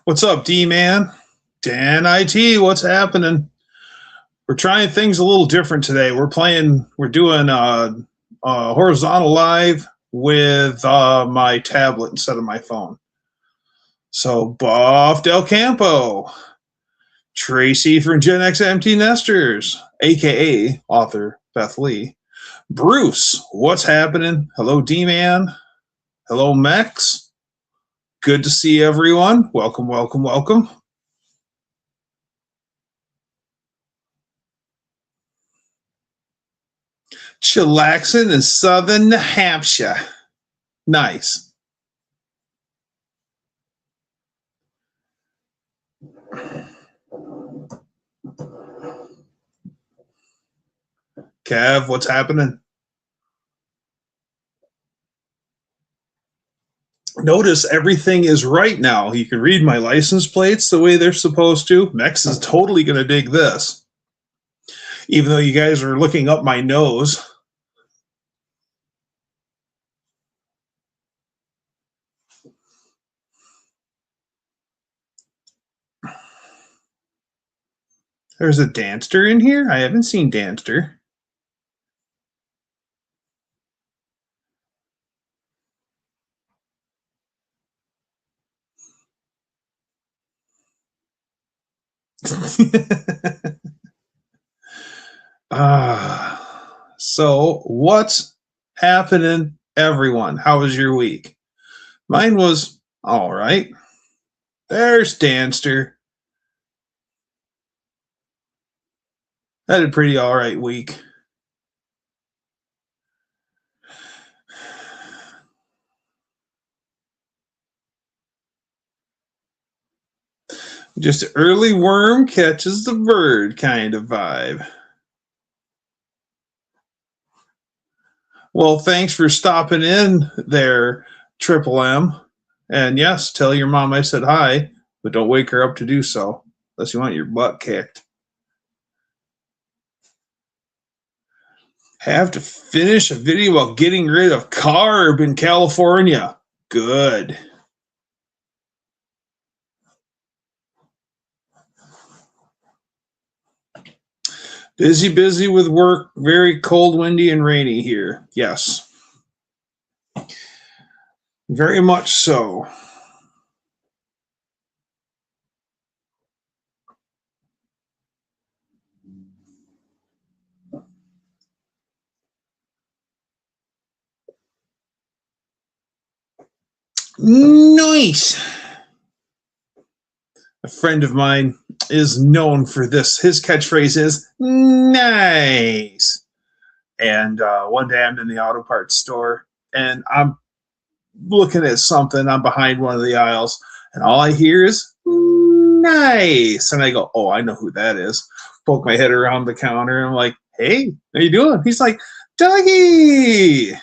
What's up, D-Man? Dan IT, what's happening? We're trying things a little different today. We're doing horizontal live with my tablet instead of my phone. So, Buff Del Campo, Tracy from Gen X Empty Nesters, aka author Beth Lee, Bruce, what's happening? Hello, D-Man. Hello, Mex. Good to see everyone. Welcome, welcome, welcome. Chillaxing in Southern New Hampshire. Nice. Kev, what's happening? Notice everything is right now. You can read my license plates the way they're supposed to. Mex is totally going to dig this. Even though you guys are looking up my nose. There's a Danster in here? I haven't seen Danster. So what's happening, everyone? How was your week? Mine was all right. There's Danster. I had a pretty all right week. Just early worm catches the bird kind of vibe. Well, thanks for stopping in there, Triple M. And yes, tell your mom I said hi, but don't wake her up to do so, unless you want your butt kicked. Have to finish a video about getting rid of carb in California. Good. Busy with work. Very cold, windy, and rainy here. Yes. Very much so. Nice. A friend of mine is known for this. His catchphrase is nice. And one day I'm in the auto parts store and I'm looking at something. I'm behind one of the aisles and all I hear is nice. And I go, oh, I know who that is. Poke my head around the counter and I'm like, hey, how you doing? He's like, Dougie.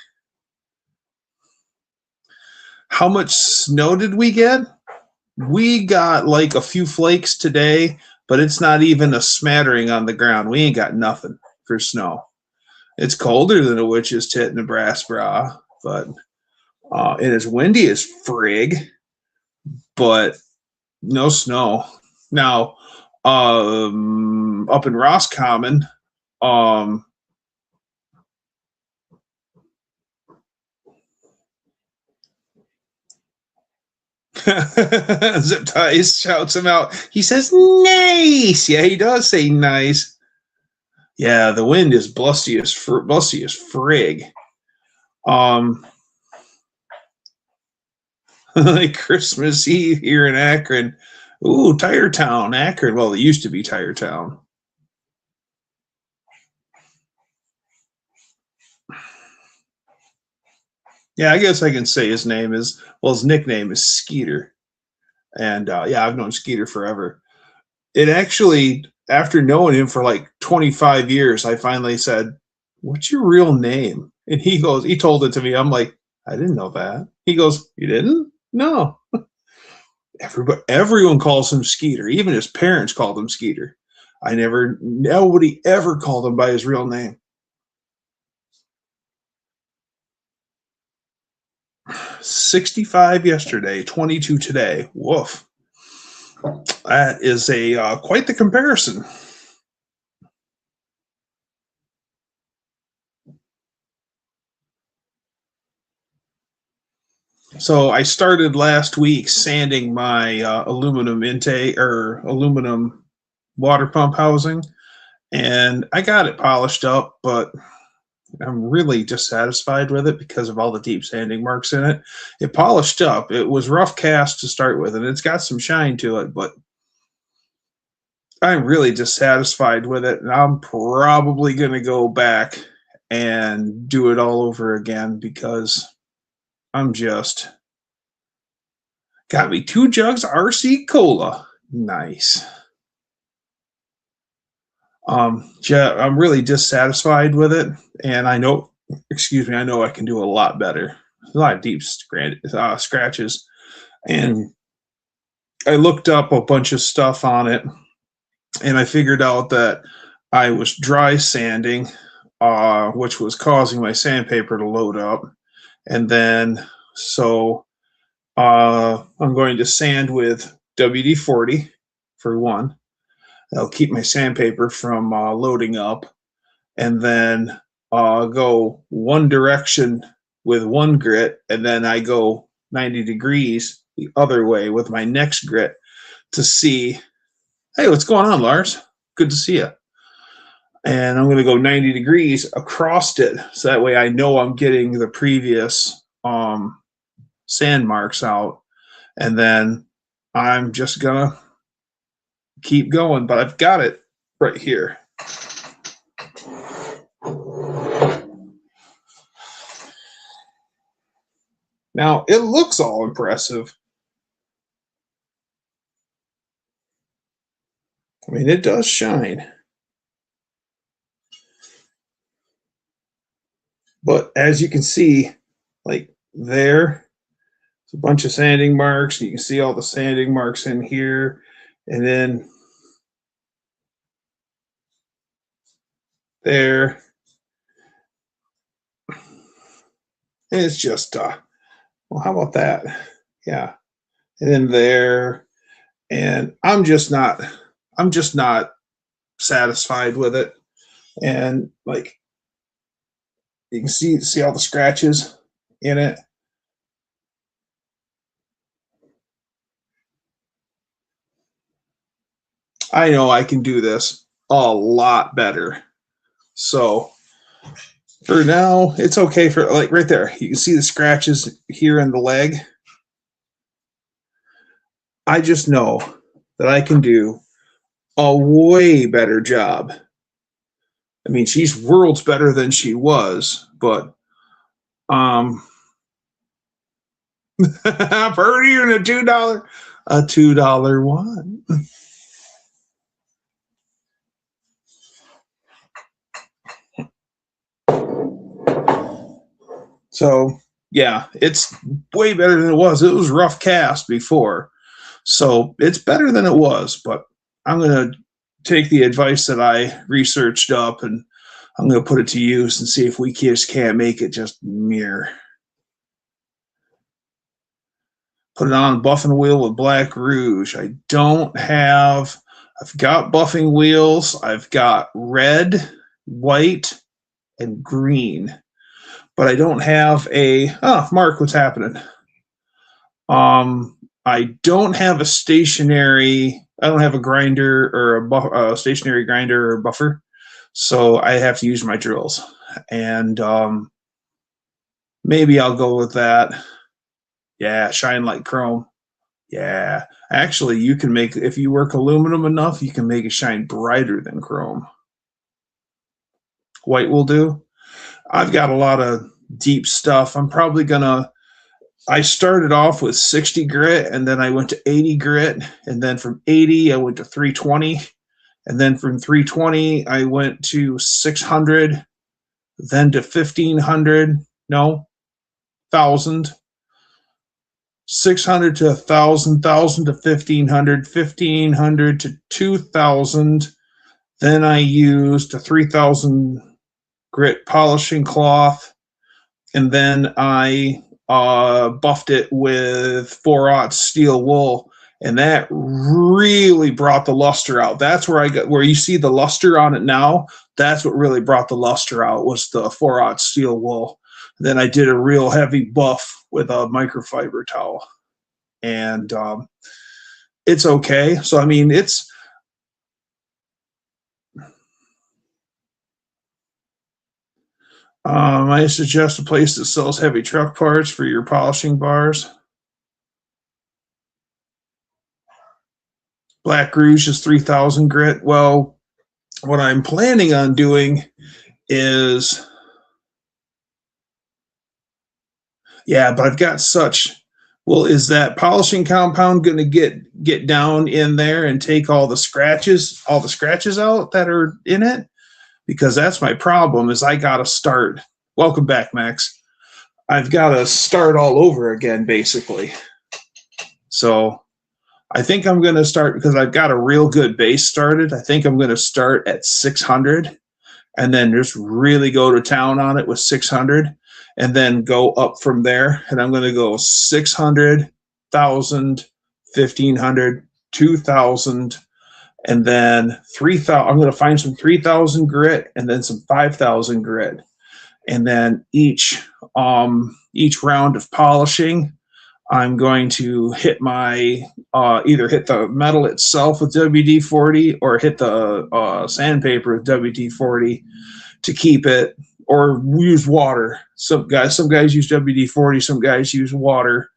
How much snow did we get? We got like a few flakes today, but it's not even a smattering on the ground. We ain't got nothing for snow. It's colder than a witch's tit in a brass bra, but and it's windy as frig, but no snow. Now, up in Roscommon, Zip Ties shouts him out. He says, nice. Yeah, he does say nice. Yeah, the wind is blusty as frig. Like Christmas Eve here in Akron. Ooh, Tire Town, Akron. Well, it used to be Tire Town. Yeah, I guess I can say his name is, well, his nickname is Skeeter. And yeah, I've known Skeeter forever. It actually, after knowing him for like 25 years, I finally said, what's your real name? And he told it to me. I'm like, I didn't know that. He goes, you didn't? No. Everyone calls him Skeeter. Even his parents called him Skeeter. Nobody ever called him by his real name. 65 yesterday, 22 today. Woof. That is a quite the comparison. So I started last week sanding my aluminum intake or aluminum water pump housing, and I got it polished up, but I'm really dissatisfied with it because of all the deep sanding marks in it. It polished up. It was rough cast to start with, and it's got some shine to it, but I'm really dissatisfied with it, and I'm probably going to go back and do it all over again because I'm just got me 2 jugs of RC Cola. Nice. Yeah, I'm really dissatisfied with it, and I know, excuse me, I know I can do a lot better. There's a lot of deep scratches, and I looked up a bunch of stuff on it, and I figured out that I was dry sanding, which was causing my sandpaper to load up, and then so I'm going to sand with WD-40 for one. That'll keep my sandpaper from loading up, and then go one direction with one grit, and then I go 90 degrees the other way with my next grit to see, hey, what's going on, Lars? Good to see you. And I'm going to go 90 degrees across it, so that way I know I'm getting the previous sand marks out, and then I'm just going to keep going, but I've got it right here. Now, it looks all impressive. I mean, it does shine. But as you can see, like there's a bunch of sanding marks. You can see all the sanding marks in here. And then there. And it's just, well, how about that? Yeah. And then there. And I'm just not satisfied with it. And like, you can see all the scratches in it. I know I can do this a lot better. So for now, it's okay for like right there. You can see the scratches here in the leg. I just know that I can do a way better job. I mean, she's worlds better than she was, but prettier than $2 one. So yeah, it's way better than it was. It was rough cast before, so it's better than it was. But I'm gonna take the advice that I researched up, and I'm gonna put it to use and see if we just can't make it just mirror. Put it on buffing wheel with Black Rouge. I don't have. I've got buffing wheels. I've got red, white, and green, but I don't have a. Oh, Mark, what's happening? I don't have a stationary. I don't have a grinder or a stationary grinder or buffer, so I have to use my drills, and maybe I'll go with that. Yeah, shine like chrome. Yeah, actually, you can make, if you work aluminum enough, you can make it shine brighter than chrome. White will do. I've got a lot of deep stuff. I'm probably gonna. I started off with 60 grit, and then I went to 80 grit, and then from 80 I went to 320, and then from 320 I went to 600, then to 1500. No, 1000. 600 to 1000, 1000 to 1500, 1500 to 2000. Then I used a 3000 grit polishing cloth, and then I buffed it with 4/0 steel wool, and that really brought the luster out. That's where I got, where you see the luster on it now. That's what really brought the luster out, was the 4/0 steel wool. Then I did a real heavy buff with a microfiber towel, and it's okay. So I mean, it's I suggest a place that sells heavy truck parts for your polishing bars. Black Rouge is 3,000 grit. Well, what I'm planning on doing is, yeah, but I've got such, well, is that polishing compound going to get down in there and take all the scratches out that are in it? Because that's my problem, is I got to start. Welcome back, Max. I've got to start all over again, basically. So I think I'm going to start, because I've got a real good base started. I think I'm going to start at 600 and then just really go to town on it with 600 and then go up from there. And I'm going to go 600, 1,000, 1,500, 2,000, and then 3,000. I'm going to find some 3,000 grit and then some 5,000 grit. And then each round of polishing, I'm going to hit my, either hit the metal itself with WD-40 or hit the sandpaper with WD-40 to keep it, or use water. Some guys use WD-40, some guys use water,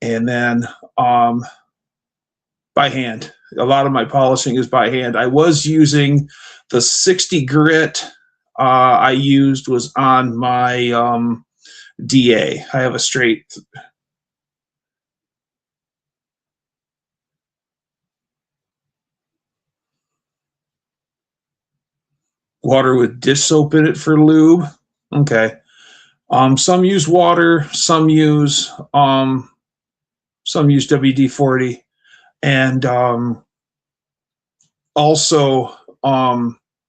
and then by hand. A lot of my polishing is by hand. I was using the 60 grit I used was on my DA. I have a straight. Water with dish soap in it for lube. Okay. Some use water, some use WD-40, and also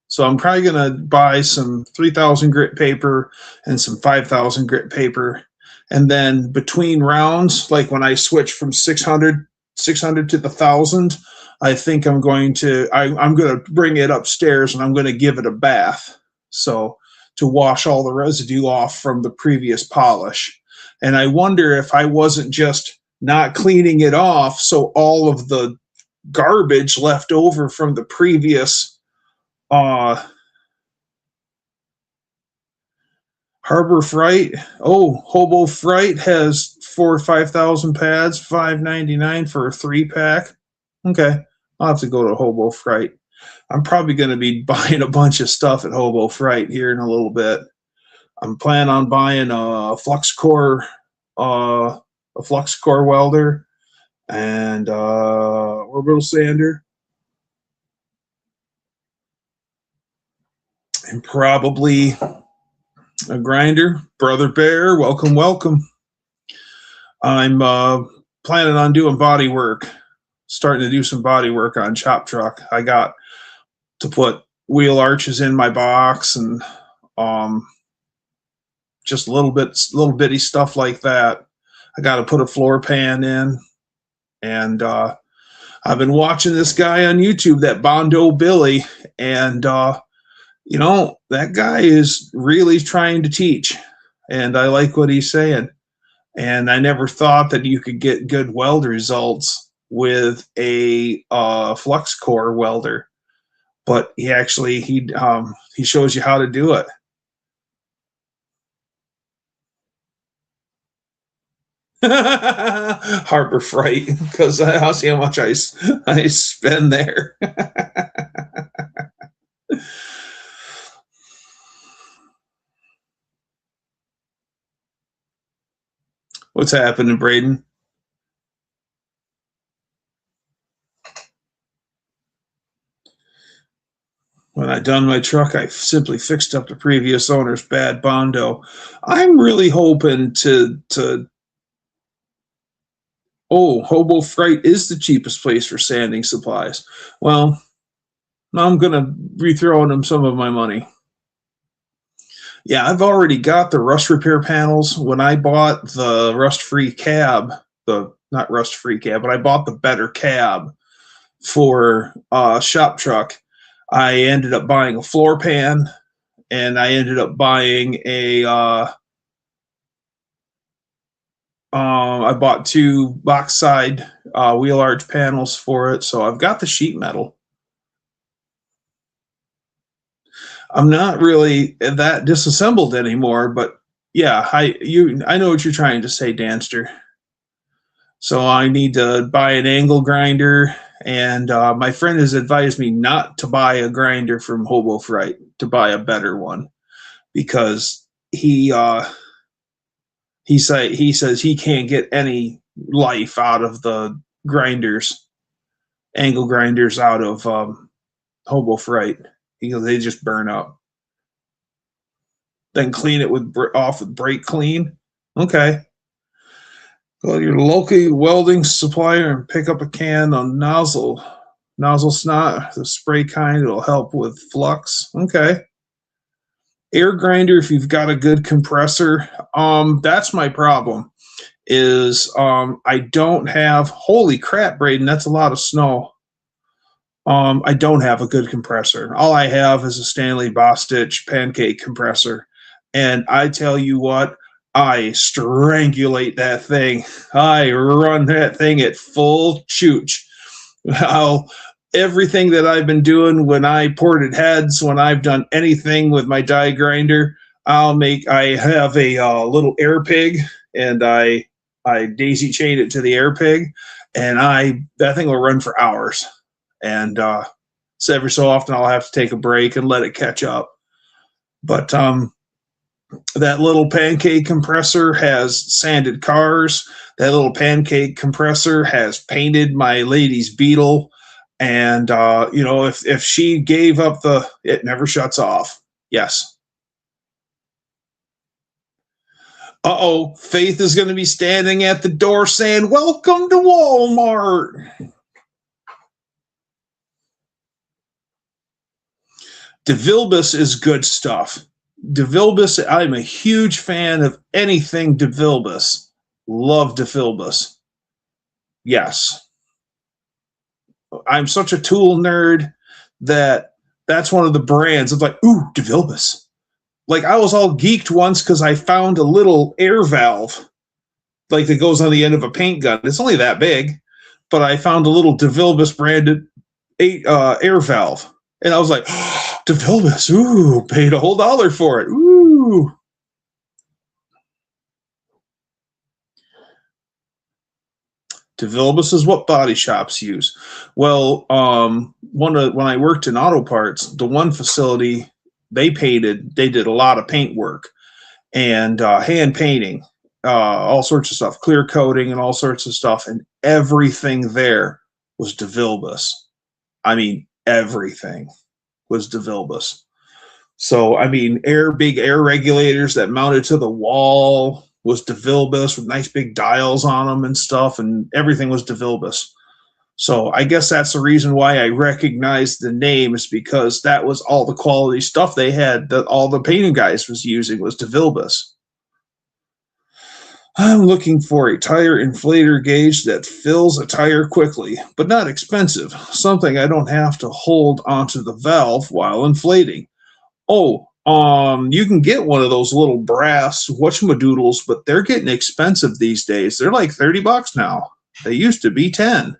so I'm probably gonna buy some 3,000 grit paper and some 5,000 grit paper, and then between rounds, like when I switch from 600 to the 1,000, I think I'm going to bring it upstairs and I'm going to give it a bath, so to wash all the residue off from the previous polish. And I wonder if I wasn't just not cleaning it off, so all of the garbage left over from the previous Harbor Freight. Oh, Hobo Freight has 4,000 or 5,000 pads, $5.99 for a 3-pack. Okay, I'll have to go to Hobo Freight. I'm probably going to be buying a bunch of stuff at Hobo Freight here in a little bit. I'm planning on buying a flux core welder and orbital sander, and probably a grinder. Brother Bear, welcome, welcome. I'm planning on doing body work, starting to do some body work on Chop Truck. I got to put wheel arches in my box and just little bitty stuff like that. I got to put a floor pan in, and I've been watching this guy on YouTube, that Bondo Billy, and you know, that guy is really trying to teach, and I like what he's saying. And I never thought that you could get good weld results with a flux core welder, but he actually he shows you how to do it. Harbor Freight, because I'll see how much I spend there. What's happening, Braden? When I done my truck, I simply fixed up the previous owner's bad Bondo. I'm really hoping to oh, Hobo Freight is the cheapest place for sanding supplies. Well, I'm going to be throwing them some of my money. Yeah, I've already got the rust repair panels. When I bought the rust-free cab, not not rust-free cab, but I bought the better cab for shop truck. I ended up buying a floor pan, and I ended up buying a I bought 2 box side wheel arch panels for it, so I've got the sheet metal. I'm not really that disassembled anymore, but yeah, I know what you're trying to say, Danster. So I need to buy an angle grinder, and my friend has advised me not to buy a grinder from Hobo Fright, to buy a better one, because he says he can't get any life out of the grinders, angle grinders out of Hobo Fright. He goes, they just burn up. Then clean it off with brake clean. Okay. Go to your local welding supplier and pick up a can on nozzle snot, the spray kind. It'll help with flux. Okay. Air grinder if you've got a good compressor. That's my problem. Is I don't have. Holy crap, Braden! That's a lot of snow. I don't have a good compressor. All I have is a Stanley Bostitch pancake compressor, and I tell you what, I strangulate that thing. I run that thing at full chooch. Everything that I've been doing when I ported heads, when I've done anything with my die grinder, I have a little air pig, and I daisy chain it to the air pig, and that thing will run for hours. And so every so often I'll have to take a break and let it catch up. But that little pancake compressor has sanded cars. That little pancake compressor has painted my lady's Beetle. And, if she gave up it never shuts off. Yes. Uh-oh, Faith is going to be standing at the door saying, "Welcome to Walmart." DeVilbiss is good stuff. DeVilbiss, I'm a huge fan of anything DeVilbiss. Love DeVilbiss. Yes. I'm such a tool nerd that's one of the brands. It's like, ooh, DeVilbiss. Like, I was all geeked once because I found a little air valve, like, that goes on the end of a paint gun. It's only that big, but I found a little DeVilbiss branded air valve. And I was like, oh, DeVilbiss, ooh, paid a whole $1 for it. Ooh. DeVilbiss is what body shops use. Well, when I worked in auto parts, the one facility, they did a lot of paint work and hand painting, all sorts of stuff, clear coating and all sorts of stuff. And everything there was DeVilbiss. I mean, everything was DeVilbiss. So, I mean, big air regulators that mounted to the wall was DeVilbiss with nice big dials on them and stuff, and everything was DeVilbiss. So I guess that's the reason why I recognized the name, is because that was all the quality stuff they had, that all the painting guys was using was DeVilbiss. I'm looking for a tire inflator gauge that fills a tire quickly, but not expensive. Something I don't have to hold onto the valve while inflating. Oh, you can get one of those little brass whatchamadoodles, but they're getting expensive these days. They're like $30 now. They used to be 10.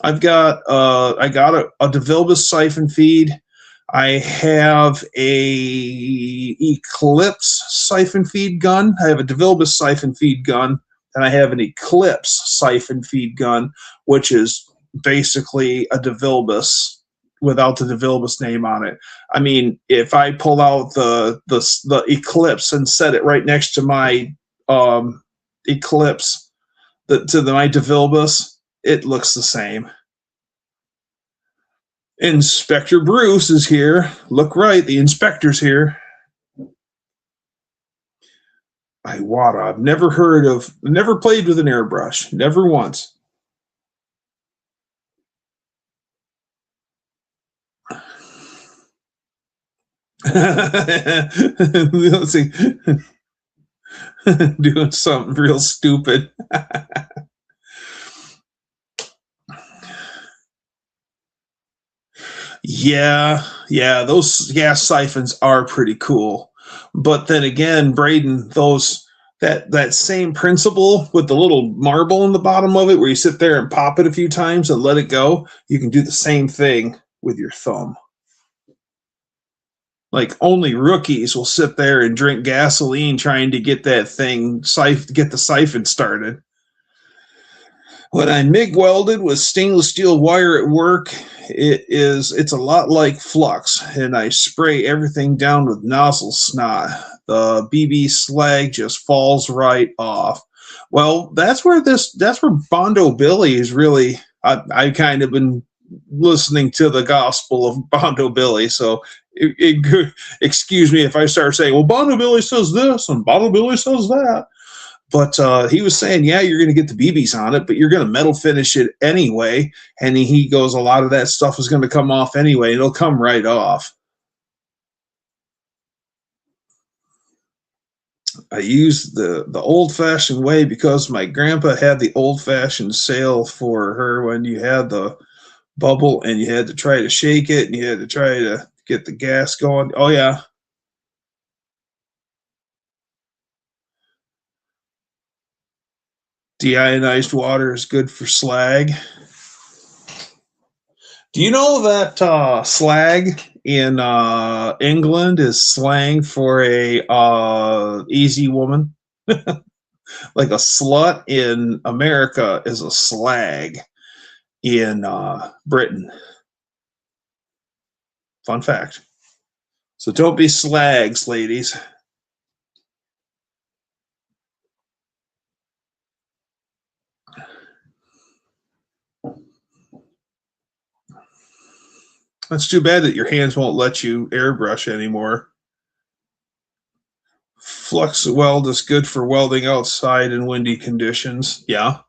I got a DeVilbiss siphon feed. I have a Eclipse siphon feed gun. I have a DeVilbiss siphon feed gun, and I have an Eclipse siphon feed gun, which is basically a DeVilbiss without the DeVilbiss name on it. I mean, if I pull out the Eclipse and set it right next to my Eclipse, my DeVilbiss, it looks the same. Inspector Bruce is here. Look right, the inspector's here. Iwata. I've never played with an airbrush. Never once. Let's see. Doing something real stupid. Yeah, those gas siphons are pretty cool. But then again, Braden, those that same principle with the little marble in the bottom of it, where you sit there and pop it a few times and let it go, you can do the same thing with your thumb. Like only rookies will sit there and drink gasoline trying to get that thing get the siphon started. When I MIG welded with stainless steel wire at work, it's a lot like flux, and I spray everything down with nozzle snot. The BB slag just falls right off. Well, that's where Bondo Billy is really. I kind of been listening to the gospel of Bondo Billy, so excuse me if I start saying, well, Bondo Billy says this and Bondo Billy says that. But he was saying, yeah, you're going to get the BBs on it, but you're going to metal finish it anyway. And he goes, a lot of that stuff is going to come off anyway. It'll come right off. I used the old-fashioned way because my grandpa had the old-fashioned sale for her when you had the bubble and you had to try to shake it and you had to try to get the gas going. Oh, yeah. Deionized water is good for slag. Do you know that slag in England is slang for a easy woman? Like a slut in America is a slag in Britain. Fun fact. So don't be slags, ladies. That's too bad that your hands won't let you airbrush anymore. Flux weld is good for welding outside in windy conditions. Yeah.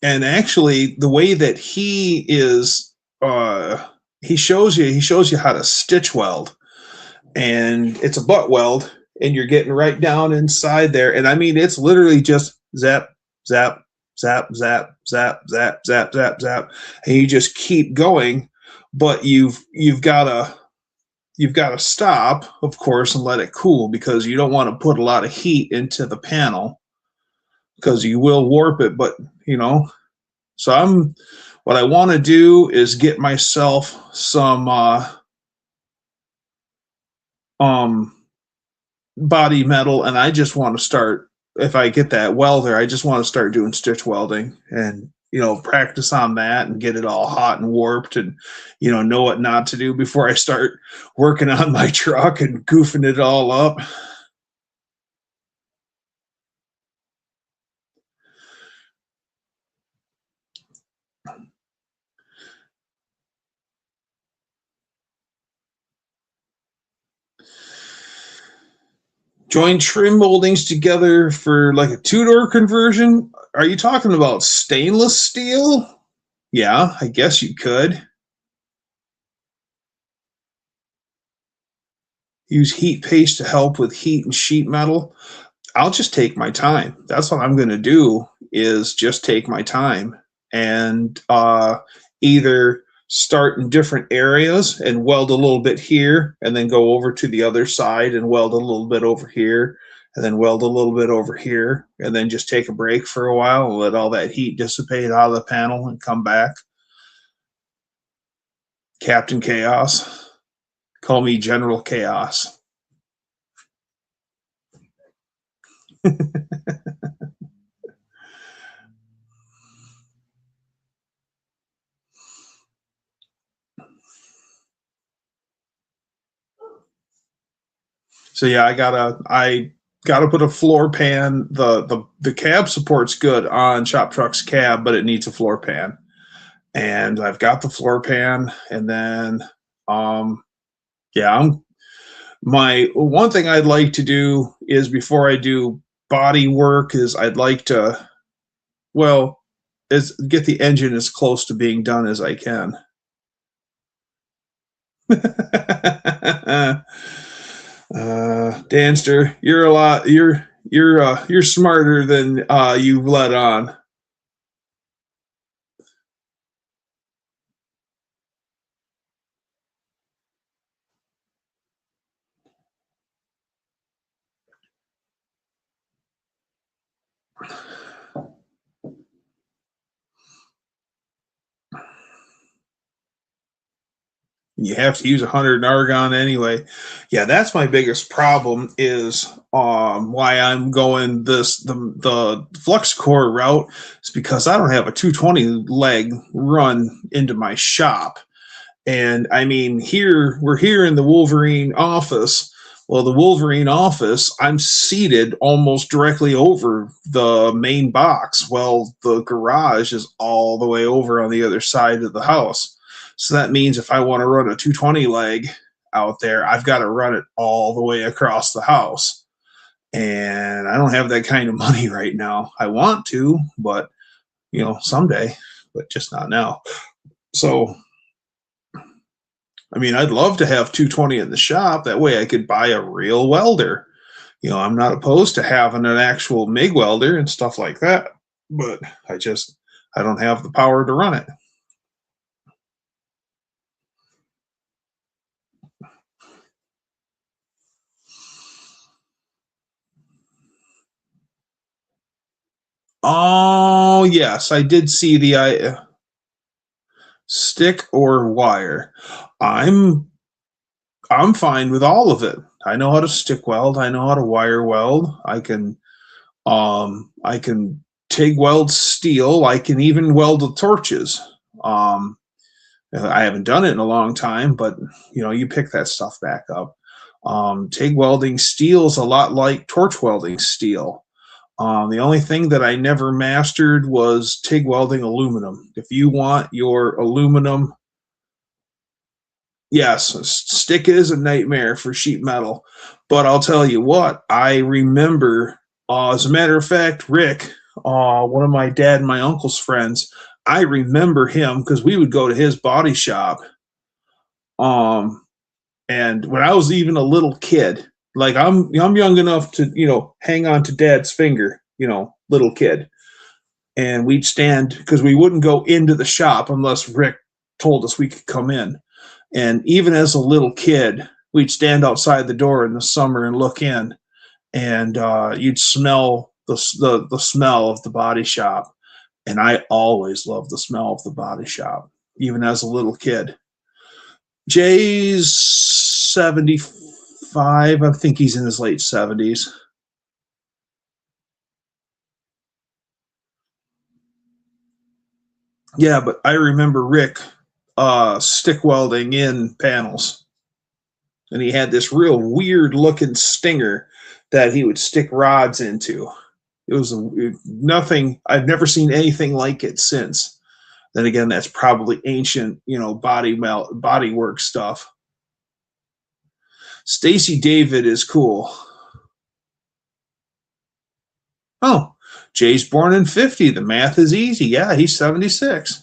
And actually, the way that he is, he shows you how to stitch weld, and it's a butt weld, and you're getting right down inside there. And I mean, it's literally just zap, zap, zap, zap, zap, zap, zap, zap, zap, and you just keep going. But you've got to stop, of course, and let it cool because you don't want to put a lot of heat into the panel because you will warp it. But so what I want to do is get myself some body metal, and I just want to start. If I get that welder, I just want to start doing stitch welding and practice on that and get it all hot and warped and know what not to do before I start working on my truck and goofing it all up. Join trim moldings together for like a two-door conversion. Are you talking about stainless steel? Yeah, I guess you could. Use heat paste to help with heat and sheet metal. I'll just take my time. That's what I'm going to do is just take my time and either start in different areas and weld a little bit here and then go over to the other side and weld a little bit over here and then weld a little bit over here and then just take a break for a while and let all that heat dissipate out of the panel and come back. Captain Chaos. Call me General Chaos. So yeah, I gotta put a floor pan. The cab support's good on Shop Truck's cab, but it needs a floor pan. And I've got the floor pan, and then yeah, my one thing I'd like to do is before I do body work is I'd like to is get the engine as close to being done as I can. Danster, you're smarter than you've let on. You have to use 100 argon anyway. Yeah, that's my biggest problem is why I'm going the flux core route is because I don't have a 220 leg run into my shop. And I mean, we're here in the Wolverine office. Well, the Wolverine office, I'm seated almost directly over the main box. Well, the garage is all the way over on the other side of the house. So that means if I want to run a 220 leg out there, I've got to run it all the way across the house. And I don't have that kind of money right now. I want to, but someday, but just not now. So I mean, I'd love to have 220 in the shop. That way I could buy a real welder. I'm not opposed to having an actual MIG welder and stuff like that, but I don't have the power to run it. Oh, yes, I did see the stick or wire. I'm fine with all of it. I know how to stick weld. I know how to wire weld. I can TIG weld steel. I can even weld the torches. I haven't done it in a long time, but you pick that stuff back up. TIG welding steel is a lot like torch welding steel. The only thing that I never mastered was TIG welding aluminum. If you want your aluminum, yes, stick is a nightmare for sheet metal. But I'll tell you what, I remember, as a matter of fact, Rick, one of my dad and my uncle's friends, I remember him because we would go to his body shop. And when I was even a little kid, like I'm young enough to, hang on to dad's finger, little kid. And we'd stand because we wouldn't go into the shop unless Rick told us we could come in. And even as a little kid, we'd stand outside the door in the summer and look in, and you'd smell the smell of the body shop. And I always loved the smell of the body shop, even as a little kid. Jay's 75. I think he's in his late 70s. Yeah, but I remember Rick stick welding in panels. And he had this real weird looking stinger that he would stick rods into. It was nothing. I've never seen anything like it since. Then again, that's probably ancient, body work stuff. Stacy David is cool. Oh, Jay's born in 50. The math is easy. Yeah, he's 76.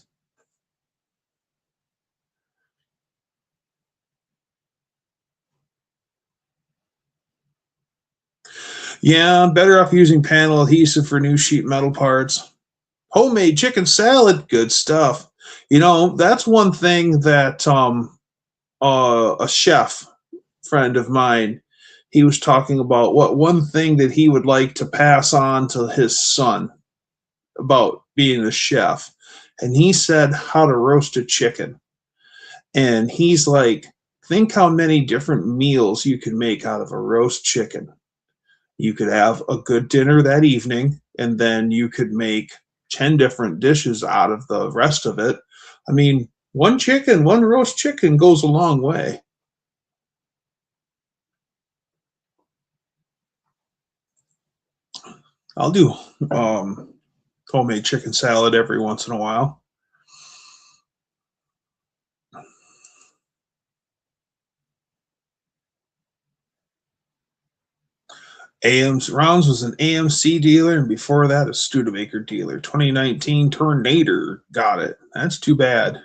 Yeah, I'm better off using panel adhesive for new sheet metal parts. Homemade chicken salad, good stuff. That's one thing that a chef friend of mine, he was talking about what one thing that he would like to pass on to his son about being a chef. And he said how to roast a chicken. And he's like, think how many different meals you can make out of a roast chicken. You could have a good dinner that evening, and then you could make 10 different dishes out of the rest of it. I mean, one roast chicken goes a long way. I'll do homemade chicken salad every once in a while. Rounds was an AMC dealer, and before that, a Studebaker dealer. 2019 Tornado got it. That's too bad.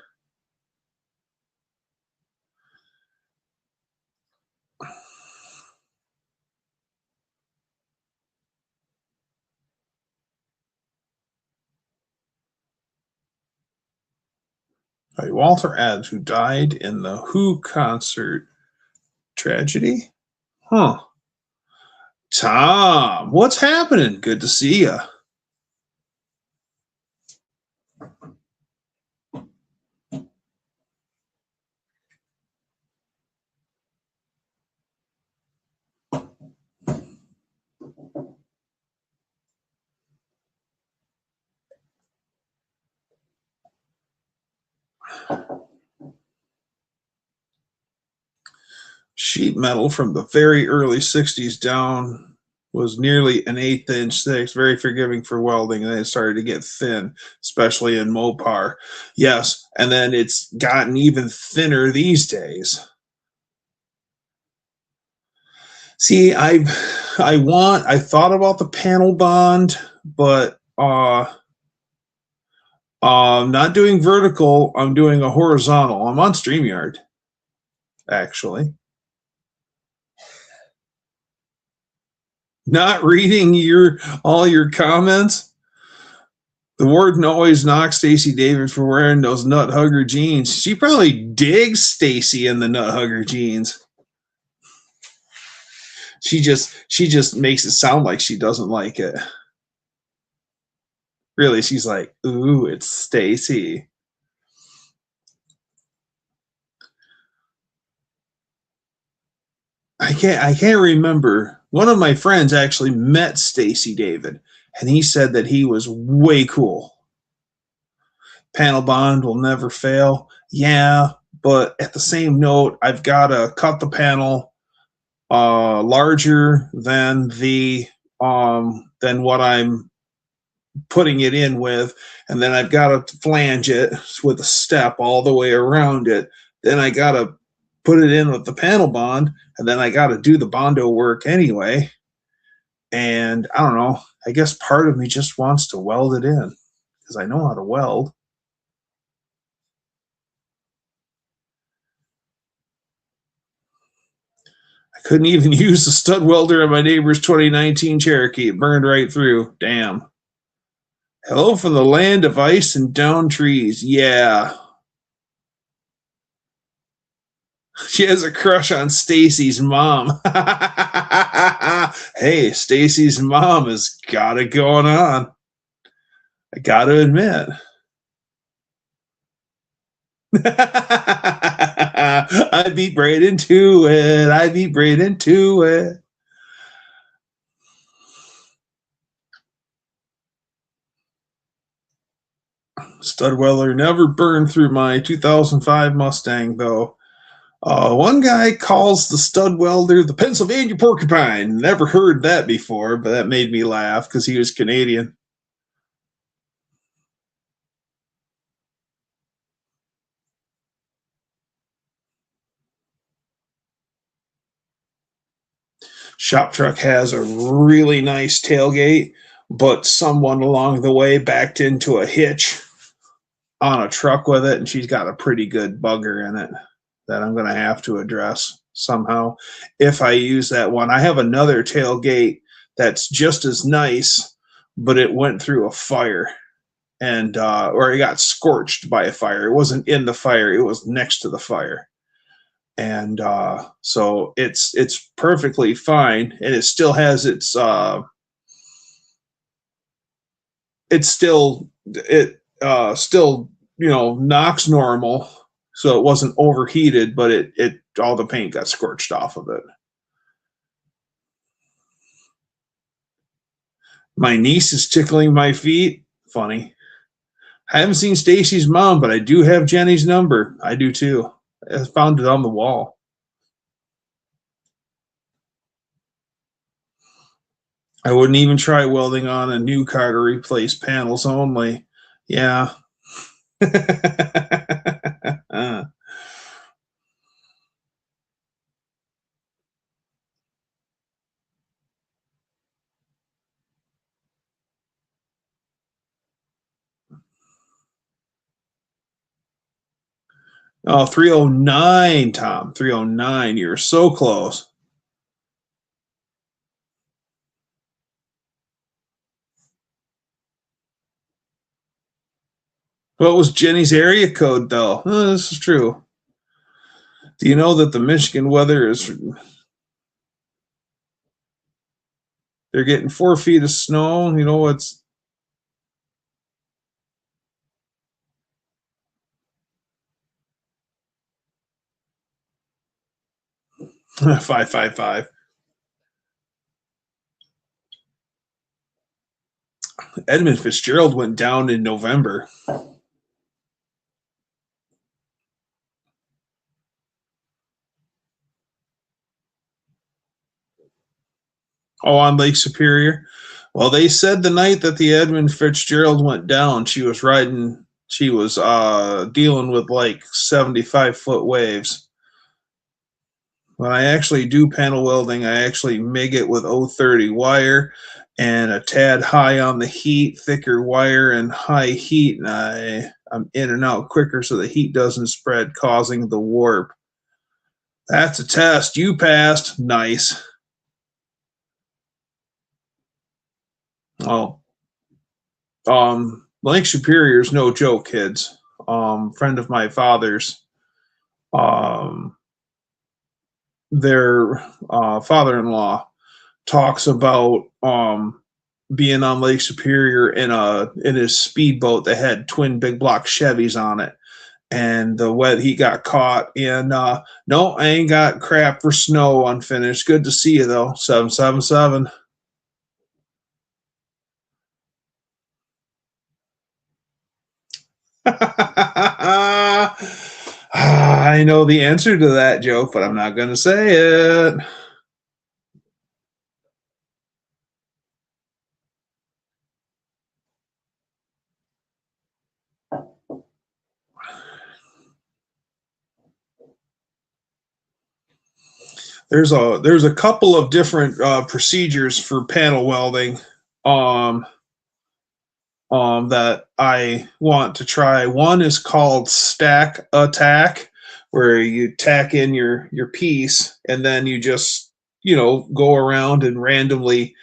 Walter Adams, who died in the Who concert tragedy. Huh. Tom, what's happening? Good to see you. Sheet metal from the very early 60s down was nearly an 1/8 inch thick, very forgiving for welding, and then it started to get thin, especially in Mopar. Yes, and then it's gotten even thinner these days. See, I thought about the panel bond, but not doing vertical. I'm doing a horizontal. I'm on StreamYard, actually. Not reading all your comments. The warden always knocks Stacy David for wearing those nut hugger jeans. She probably digs Stacy in the nut hugger jeans. She just makes it sound like she doesn't like it. Really, she's like, "Ooh, it's Stacy." I can't remember. One of my friends actually met Stacy David, and he said that he was way cool. Panel bond will never fail. Yeah, but at the same note, I've got to cut the panel larger than than what I'm putting it in with, and then I've got to flange it with a step all the way around it. Then I got to put it in with the panel bond, and then I got to do the bondo work anyway. And I don't know, I guess part of me just wants to weld it in because I know how to weld. I couldn't even use the stud welder on my neighbor's 2019 Cherokee. It burned right through. Damn. Hello from the land of ice and down trees. Yeah. She has a crush on Stacy's mom. Hey, Stacy's mom has got it going on. I got to admit. I beat right into it. I beat right into it. Stud welder never burned through my 2005 Mustang, though. One guy calls the stud welder the Pennsylvania porcupine. Never heard that before, but that made me laugh because he was Canadian. Shop truck has a really nice tailgate, but someone along the way backed into a hitch on a truck with it, and she's got a pretty good bugger in it that I'm going to have to address somehow if I use that one. I have another tailgate that's just as nice, but it went through a fire and or it got scorched by a fire. It wasn't in the fire, it was next to the fire. And so it's perfectly fine, and it still has its still knocks normal, so it wasn't overheated, but it all the paint got scorched off of it. My niece is tickling my feet. Funny. I haven't seen Stacy's mom, but I do have Jenny's number. I do too. I found it on the wall. I wouldn't even try welding on a new car to replace panels only. Yeah. Oh, 309, Tom. 309. You're so close. What was Jenny's area code, though? Oh, this is true. Do you know that the Michigan weather is... They're getting 4 feet of snow. You know what's... 555. Edmund Fitzgerald went down in November. Oh, on Lake Superior. Well, they said the night that the Edmund Fitzgerald went down, she was dealing with like 75-foot waves. When I actually do panel welding, I actually MIG it with 030 wire and a tad high on the heat, thicker wire and high heat, and I'm in and out quicker so the heat doesn't spread, causing the warp. That's a test. You passed. Nice. Oh, Lake Superior is no joke, kids. Friend of my father's, um, their father-in-law talks about being on Lake Superior in his speedboat that had twin big block Chevys on it, and the wet he got caught in. No, I ain't got crap for snow unfinished. Good to see you though. 777. I know the answer to that joke, but I'm not going to say it. There's a couple of different procedures for panel welding um, that I want to try. One is called stack attack, where you tack in your piece and then you just go around and randomly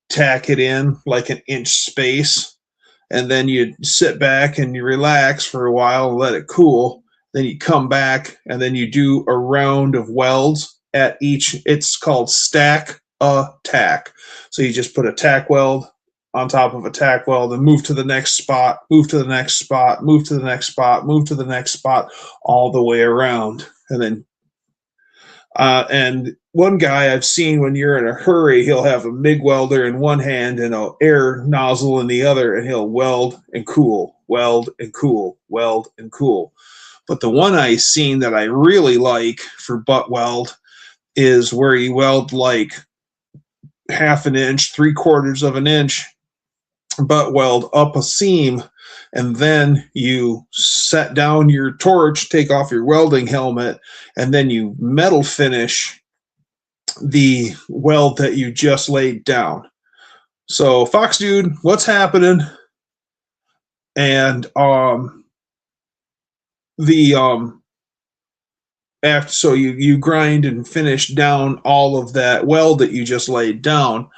tack it in like an inch space, and then you sit back and you relax for a while and let it cool. Then you come back and then you do a round of welds at each. It's called stack attack. So you just put a tack weld on top of a tack weld and move to the next spot, move to the next spot, move to the next spot, move to the next spot, all the way around. And then and one guy I've seen, when you're in a hurry, he'll have a MIG welder in one hand and an air nozzle in the other, and he'll weld and cool, weld and cool, weld and cool. But the one I've seen that I really like for butt weld is where you weld like half an inch, 3/4 of an inch butt weld up a seam, and then you set down your torch, take off your welding helmet, and then you metal finish the weld that you just laid down. So, Fox Dude, what's happening? And after, so you grind and finish down all of that weld that you just laid down,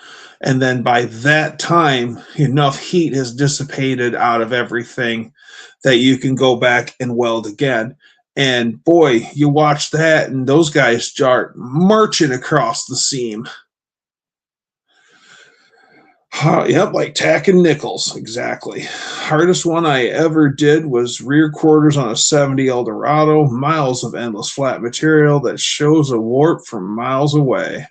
and then by that time enough heat has dissipated out of everything that you can go back and weld again. And boy, you watch that and those guys start marching across the seam. Yep, like tacking nickels. Exactly. Hardest one I ever did was rear quarters on a 70 Eldorado. Miles of endless flat material that shows a warp from miles away.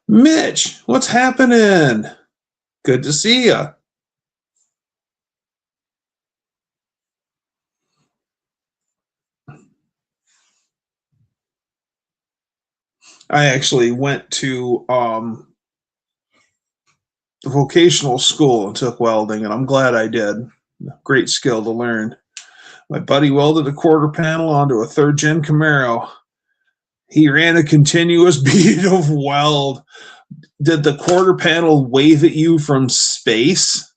Mitch, what's happening? Good to see you. I actually went to vocational school and took welding, and I'm glad I did. Great skill to learn. My buddy welded a quarter panel onto a 3rd gen Camaro. He ran a continuous bead of weld. Did the quarter panel wave at you from space?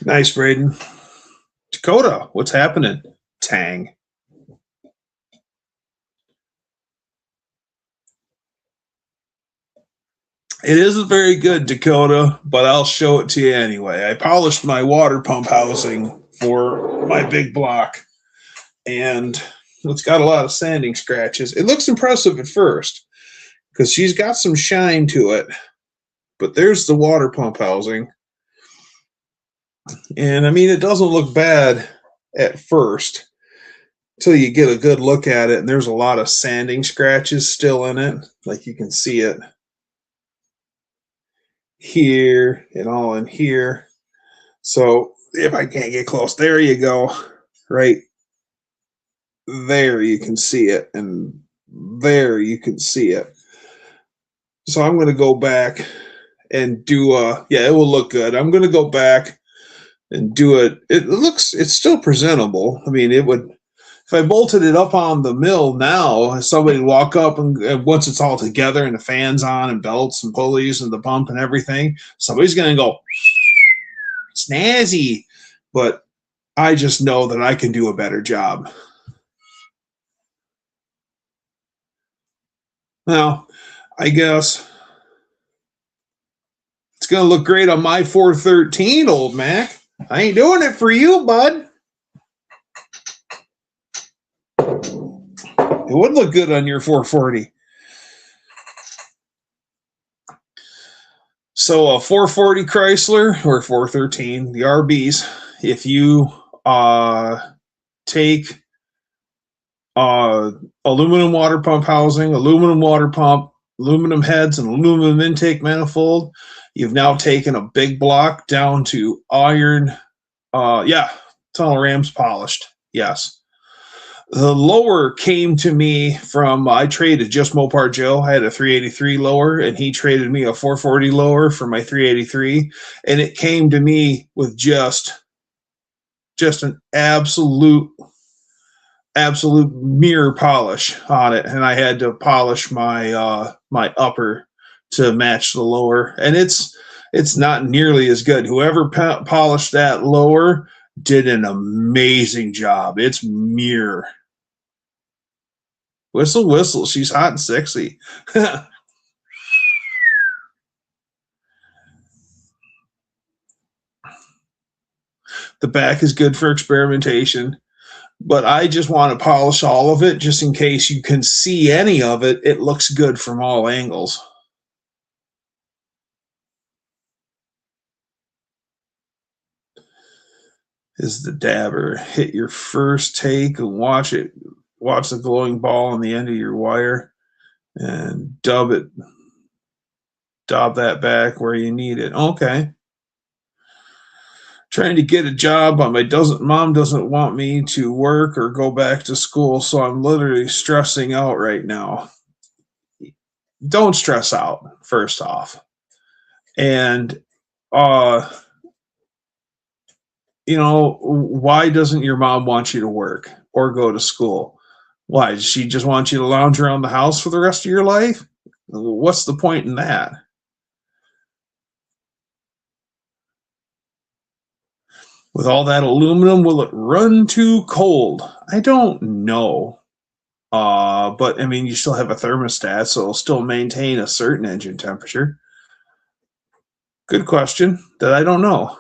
Nice, Braden. Dakota, what's happening? Tang. It isn't very good, Dakota, but I'll show it to you anyway. I polished my water pump housing for my big block, and it's got a lot of sanding scratches. It looks impressive at first because she's got some shine to it, but there's the water pump housing. And I mean, it doesn't look bad at first. till you get a good look at it. And there's a lot of sanding scratches still in it. Like you can see it here and all in here. So if I can't get close, there you go. Right there you can see it. And there you can see it. So I'm going to go back and do yeah, it will look good. I'm going to go back and do it. It's still presentable. I mean, it would, if I bolted it up on the mill now, somebody would walk up and once it's all together and the fans on and belts and pulleys and the pump and everything, somebody's going to go, snazzy. But I just know that I can do a better job. Now, I guess it's going to look great on my 413, old Mac. I ain't doing it for you, bud. It would look good on your 440. So a 440 Chrysler or 413, the RBs, if you take aluminum water pump housing, aluminum water pump, aluminum heads, and aluminum intake manifold, you've now taken a big block down to iron. Yeah, tunnel rams polished. Yes. The lower came to me from, I traded just Mopar Joe. I had a 383 lower, and he traded me a 440 lower for my 383. And it came to me with just an absolute mirror polish on it. And I had to polish my my upper to match the lower. And it's not nearly as good. Whoever polished that lower did an amazing job. It's mirror. Whistle, whistle. She's hot and sexy. The back is good for experimentation, but I just want to polish all of it just in case you can see any of it. It looks good from all angles. Is the dabber. Hit your first take and watch it. Watch the glowing ball on the end of your wire and dub that back where you need it. Okay. Trying to get a job, but mom doesn't want me to work or go back to school, so I'm literally stressing out right now. Don't stress out, first off. And why doesn't your mom want you to work or go to school? Why? Does she just want you to lounge around the house for the rest of your life? What's the point in that? With all that aluminum, will it run too cold? I don't know. But, I mean, you still have a thermostat, so it'll still maintain a certain engine temperature. Good question that I don't know.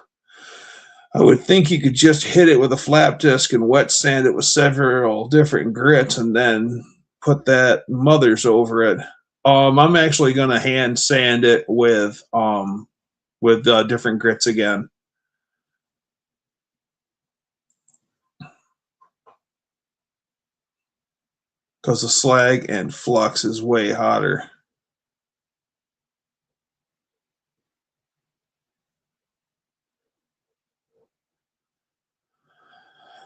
I would think you could just hit it with a flap disc and wet sand it with several different grits and then put that mothers over it. I'm actually going to hand sand it with different grits again. Because the slag and flux is way hotter.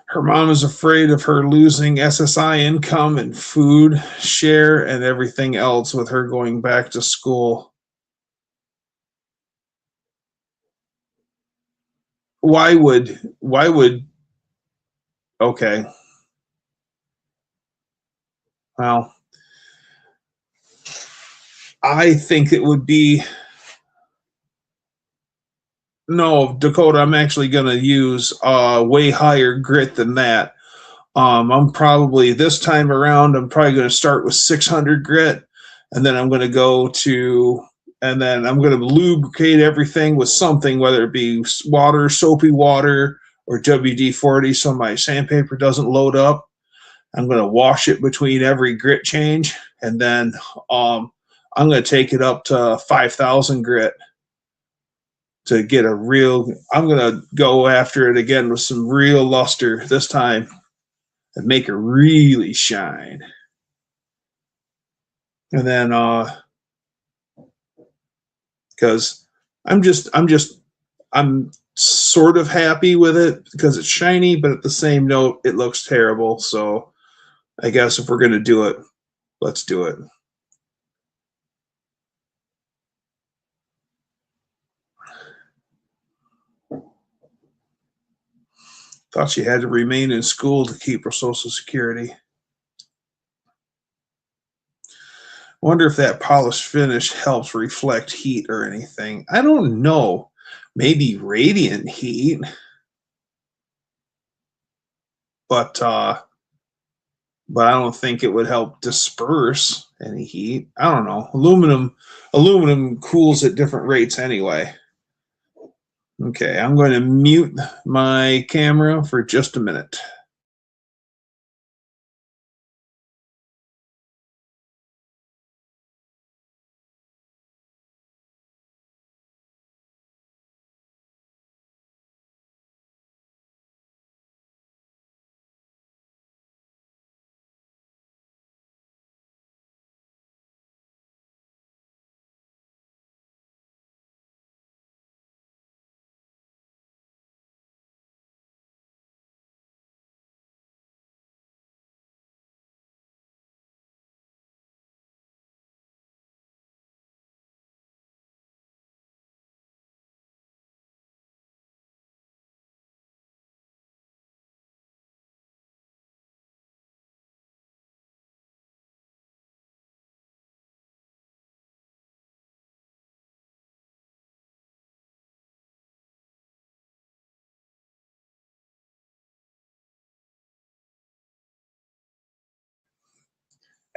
Her mom is afraid of her losing SSI income and food share and everything else with her going back to school. Why would, okay. Well, I think it would be, no, Dakota, I'm actually going to use way higher grit than that. I'm probably, this time around, I'm probably going to start with 600 grit, and then I'm going to go to, and then I'm going to lubricate everything with something, whether it be water, soapy water, or WD-40 so my sandpaper doesn't load up. I'm going to wash it between every grit change, and then I'm going to take it up to 5,000 grit to get a real, I'm going to go after it again with some real luster this time. and make it really shine. And then, because I'm sort of happy with it because it's shiny, but at the same note, it looks terrible. So I guess if we're going to do it, let's do it. Thought she had to remain in school to keep her Social Security. Wonder if that polished finish helps reflect heat or anything. I don't know. Maybe radiant heat. But I don't think it would help disperse any heat. I don't know. Aluminum cools at different rates anyway. Okay, I'm going to mute my camera for just a minute.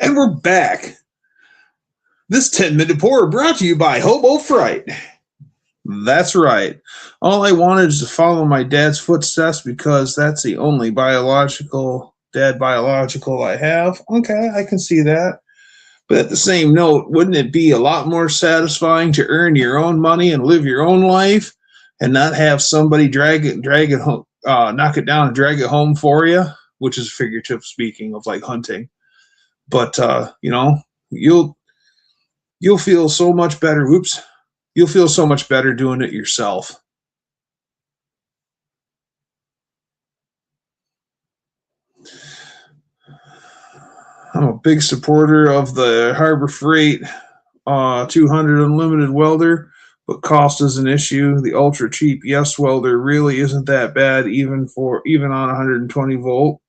And we're back. This 10-minute pour brought to you by Hobo Fright. That's right. All I wanted is to follow my dad's footsteps because that's the only biological I have. Okay, I can see that. But at the same note, wouldn't it be a lot more satisfying to earn your own money and live your own life and not have somebody drag it home, knock it down and drag it home for you, which is figurative speaking of like hunting. But you'll feel so much better. You'll feel so much better doing it yourself. I'm a big supporter of the Harbor Freight 200 Unlimited welder, but cost is an issue. The ultra cheap Yes welder really isn't that bad, even on 120 volt.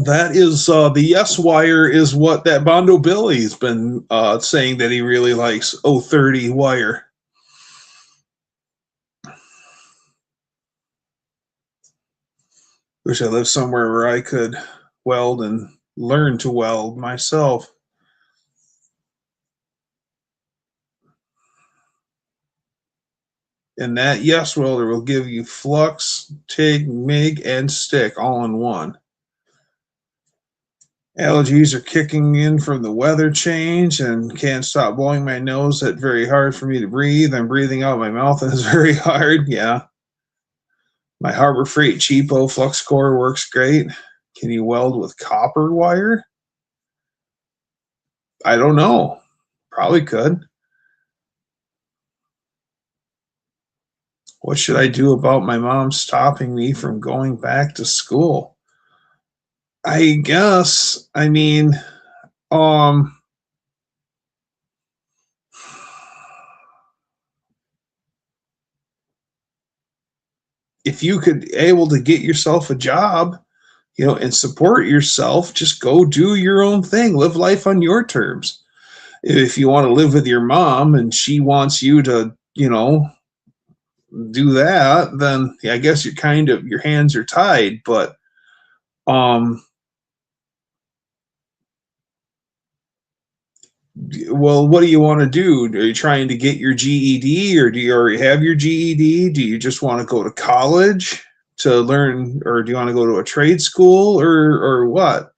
That is the Yes wire is what that Bondo Billy's been saying that he really likes. 030 wire. Wish I lived somewhere where I could weld and learn to weld myself. And that Yes welder will give you flux, TIG, MIG, and stick all in one. Allergies are kicking in from the weather change and can't stop blowing my nose. That's very hard for me to breathe. I'm breathing out my mouth and it's very hard. Yeah. My Harbor Freight cheapo flux core works great. Can you weld with copper wire? I don't know. Probably could. What should I do about my mom stopping me from going back to school? I guess, if you could able to get yourself a job, and support yourself, just go do your own thing, live life on your terms. If you want to live with your mom and she wants you to, do that, then I guess your hands are tied. But well, what do you want to do? Are you trying to get your GED, or do you already have your GED? Do you just want to go to college to learn, or do you want to go to a trade school, or what?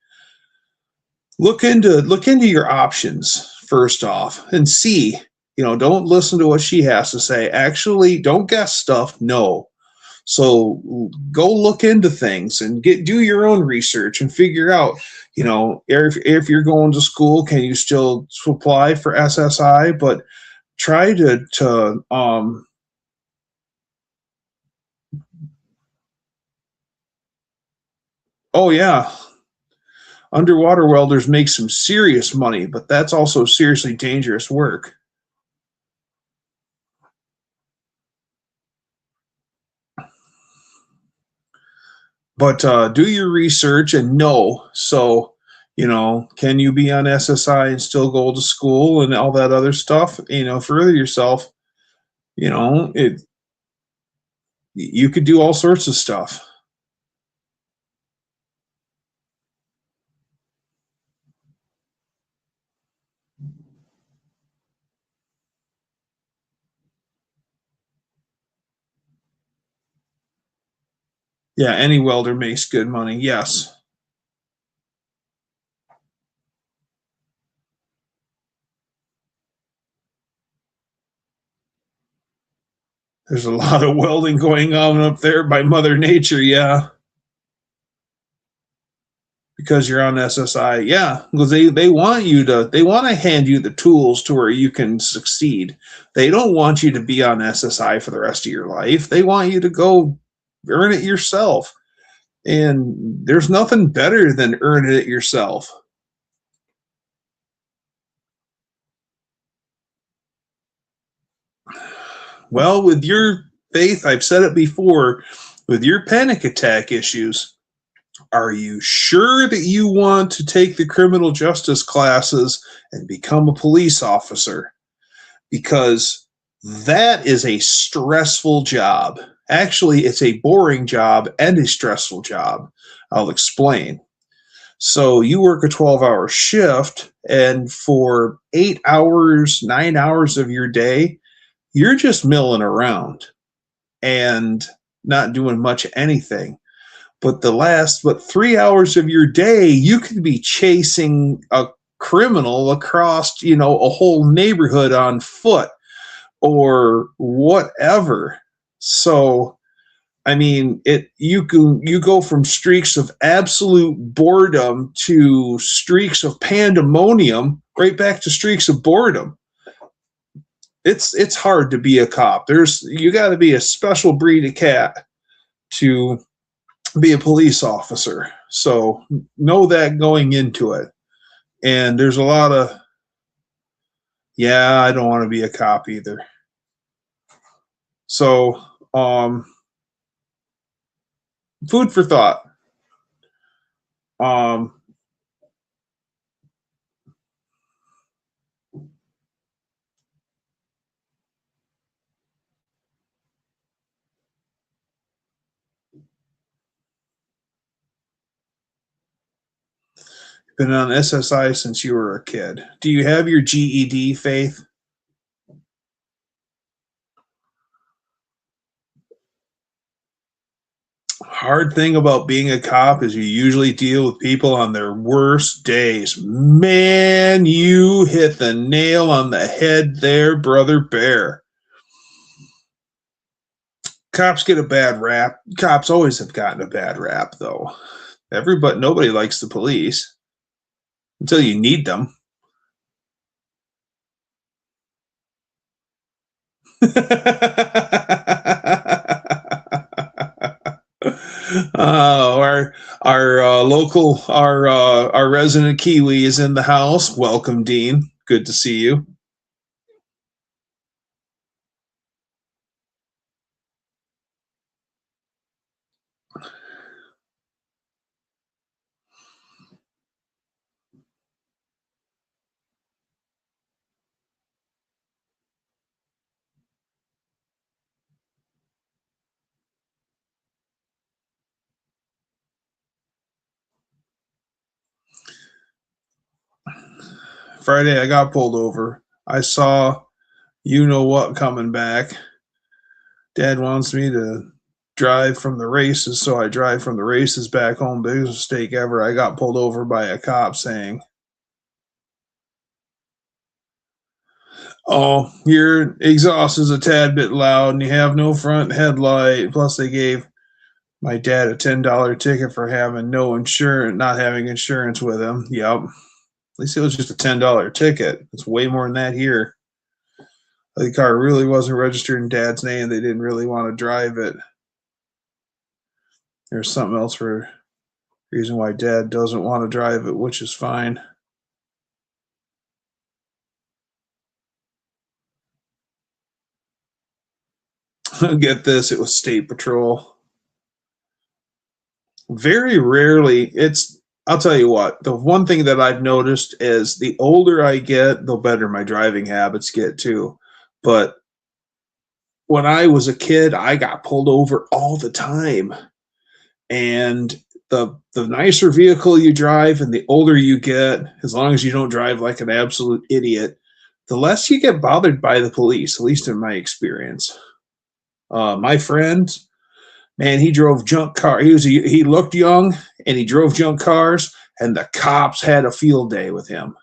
Look into your options first off and see. Don't listen to what she has to say. Actually, don't guess stuff. No. So go look into things and do your own research and figure out, if you're going to school, can you still apply for SSI? But try to oh yeah, underwater welders make some serious money, but that's also seriously dangerous work. But do your research and know. So, can you be on SSI and still go to school and all that other stuff? Further yourself. It you could do all sorts of stuff. Yeah, any welder makes good money. Yes. There's a lot of welding going on up there by Mother Nature, yeah. Because you're on SSI, yeah. Because they want to hand you the tools to where you can succeed. They don't want you to be on SSI for the rest of your life. They want you to go earn it yourself. And there's nothing better than earning it yourself. Well, with your faith, I've said it before, with your panic attack issues, are you sure that you want to take the criminal justice classes and become a police officer? Because that is a stressful job. Actually, it's a boring job and a stressful job. I'll explain. So you work a 12-hour shift, and for 8 hours, 9 hours of your day, you're just milling around and not doing much anything. But 3 hours of your day, you could be chasing a criminal across, a whole neighborhood on foot or whatever. So, I mean, you go from streaks of absolute boredom to streaks of pandemonium, right back to streaks of boredom. It's hard to be a cop. You got to be a special breed of cat to be a police officer. So know that going into it. And there's a lot of, yeah, I don't want to be a cop either. So, food for thought. Um, been on SSI since you were a kid. Do you have your GED, Faith? Hard thing about being a cop is you usually deal with people on their worst days. Man, you hit the nail on the head there, Brother Bear. Cops get a bad rap. Cops always have gotten a bad rap, though. Nobody likes the police until you need them. Our resident Kiwi is in the house. Welcome, Dean. Good to see you. Friday, I got pulled over. I saw you know what coming back. Dad wants me to drive from the races, so I drive from the races back home. Biggest mistake ever. I got pulled over by a cop saying, Oh, your exhaust is a tad bit loud and you have no front headlight. Plus, they gave my dad a $10 ticket for having no insurance, not having insurance with him. Yep. At least it was just a $10 ticket. It's way more than that here. The car really wasn't registered in Dad's name. They didn't really want to drive it. There's something else for reason why Dad doesn't want to drive it, which is fine. Get this, it was State Patrol. Very rarely, I'll tell you what, the one thing that I've noticed is the older I get, the better my driving habits get too. But when I was a kid, I got pulled over all the time. And the nicer vehicle you drive and the older you get, as long as you don't drive like an absolute idiot, the less you get bothered by the police, at least in my experience. My friend, man, he drove junk car. He looked young and he drove junk cars, and the cops had a field day with him.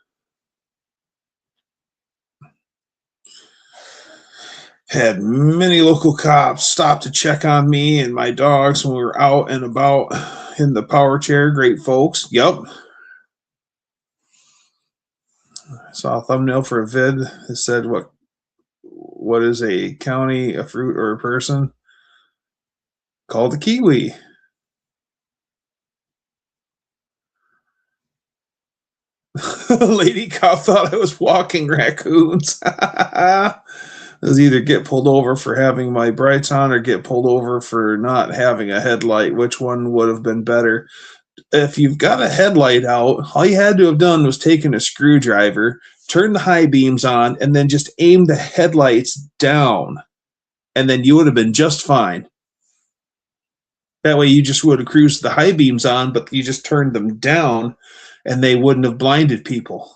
Had many local cops stop to check on me and my dogs when we were out and about in the power chair. Great folks. Yep. I saw a thumbnail for a vid that said what is a county, a fruit, or a person? Called a kiwi. Lady cop thought I was walking raccoons. Was either get pulled over for having my brights on or get pulled over for not having a headlight. Which one would have been better? If you've got a headlight out, all you had to have done was taken a screwdriver, turn the high beams on, and then just aim the headlights down. And then you would have been just fine. That way you just would have cruised the high beams on, but you just turned them down and they wouldn't have blinded people.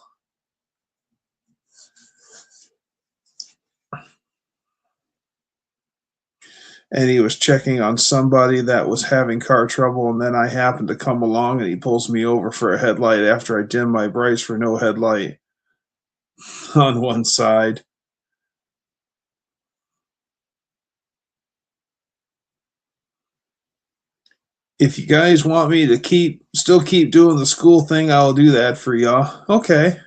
And he was checking on somebody that was having car trouble, and then I happened to come along and he pulls me over for a headlight after I dim my brights for no headlight on one side. If you guys want me to still keep doing the school thing, I'll do that for y'all. Okay.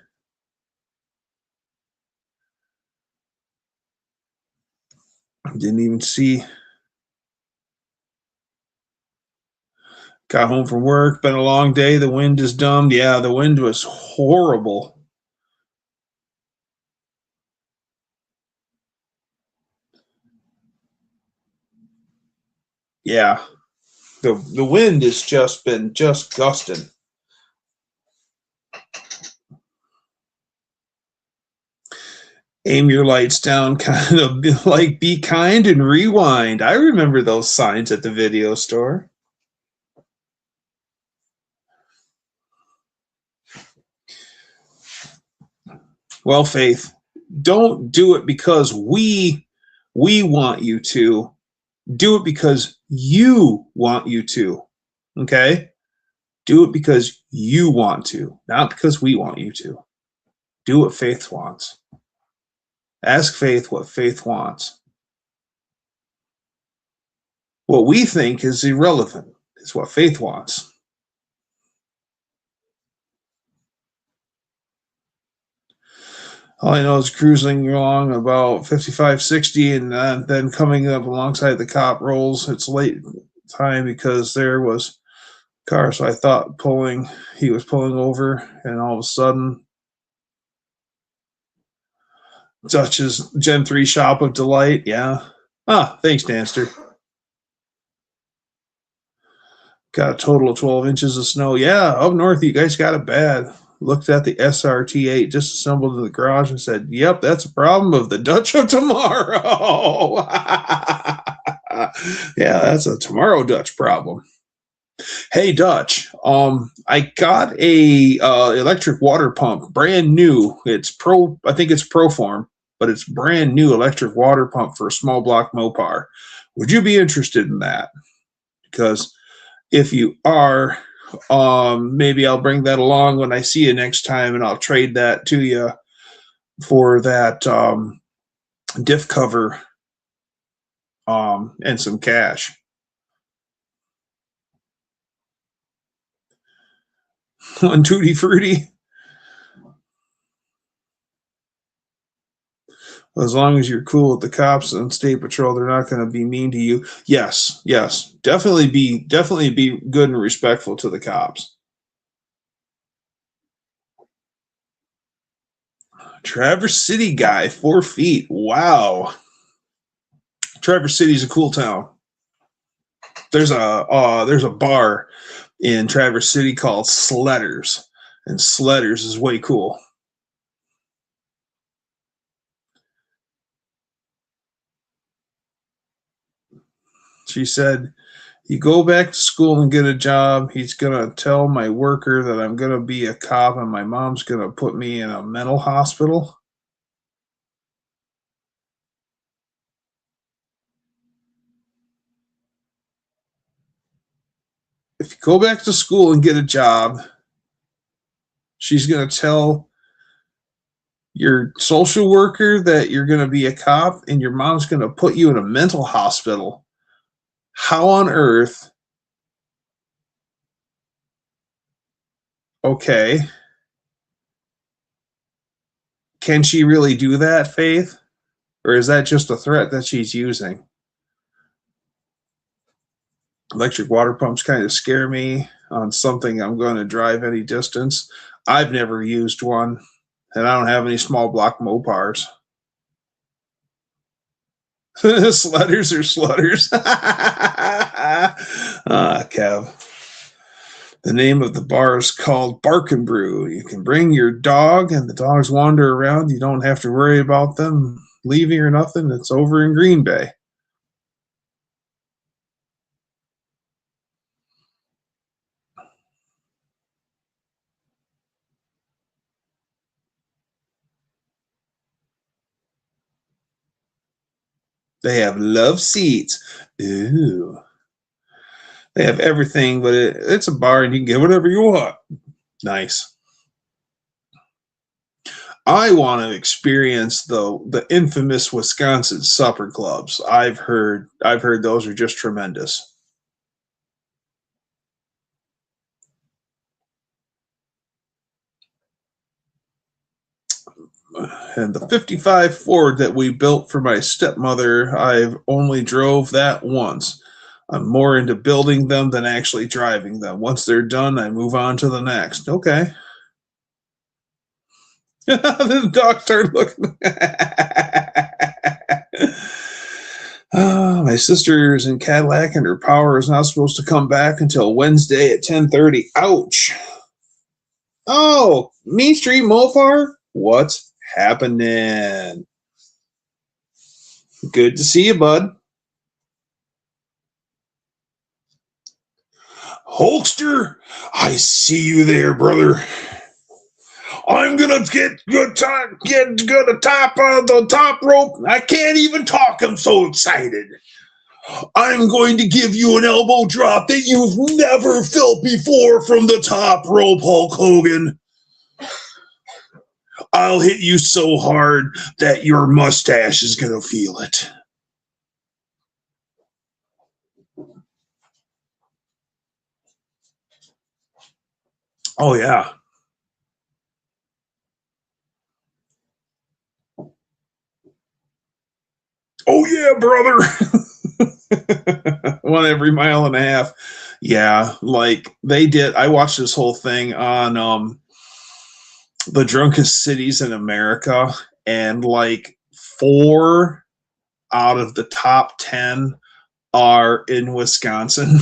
Didn't even see. Got home from work, been a long day. The wind is dumb. Yeah, the wind was horrible. Yeah. The wind has just been gusting. Aim your lights down, kind of like be kind and rewind. I remember those signs at the video store. Well, Faith, don't do it because we want you to. Do it because you want you to. Okay? Do it because you want to, not because we want you to. Do what Faith wants. Ask Faith what Faith wants. What we think is irrelevant is what Faith wants. All I know is cruising along about 55, 60, and then coming up alongside the cop rolls. It's late time because there was a car, so I thought he was pulling over, and all of a sudden, Dutch's Gen 3 Shop of Delight. Yeah. Thanks, Danster. Got a total of 12 inches of snow. Yeah, up north, you guys got it bad. Looked at the SRT8 just assembled in the garage and said, yep, that's a problem of the Dutch of tomorrow. Yeah, that's a tomorrow Dutch problem. Hey, Dutch, I got a electric water pump, brand new. I think it's Proform, but it's brand new electric water pump for a small block Mopar. Would you be interested in that? Because if you are, maybe I'll bring that along when I see you next time, and I'll trade that to you. for that diff cover and some cash. On Tutti Frutti. As long as you're cool with the cops and state patrol, they're not going to be mean to you. Yes, yes, definitely be good and respectful to the cops. Traverse City guy, 4 feet. Wow. Traverse City's a cool town. There's a bar in Traverse City called Sledders, and Sledders is way cool. She said, "You go back to school and get a job. He's going to tell my worker that I'm going to be a cop and my mom's going to put me in a mental hospital." If you go back to school and get a job, she's going to tell your social worker that you're going to be a cop and your mom's going to put you in a mental hospital. How on earth? Okay. Can she really do that, Faith? Or is that just a threat that she's using? Electric water pumps kind of scare me on something I'm going to drive any distance. I've never used one, and I don't have any small block Mopars. Sledders or slutters. Kev. The name of the bar is called Bark and Brew. You can bring your dog, and the dogs wander around. You don't have to worry about them leaving or nothing. It's over in Green Bay. They have love seats. Ooh. They have everything, but it's a bar and you can get whatever you want. Nice. I want to experience the infamous Wisconsin supper clubs. I've heard those are just tremendous. And the 55 Ford that we built for my stepmother, I've only drove that once. I'm more into building them than actually driving them. Once they're done, I move on to the next. Okay. The dog started looking. My sister is in Cadillac and her power is not supposed to come back until Wednesday at 10:30. Ouch. Oh, Mean Street Mopar? What's happening? Good to see you, bud. Hulkster, I see you there, brother. I'm gonna get good top of the top rope. I can't even talk. I'm so excited. I'm going to give you an elbow drop that you've never felt before from the top rope, Hulk Hogan. I'll hit you so hard that your mustache is gonna feel it. Oh yeah. Oh yeah, brother. 1 every mile and a half. Yeah, like they did. I watched this whole thing on the drunkest cities in America, and like 4 out of the top 10 are in Wisconsin,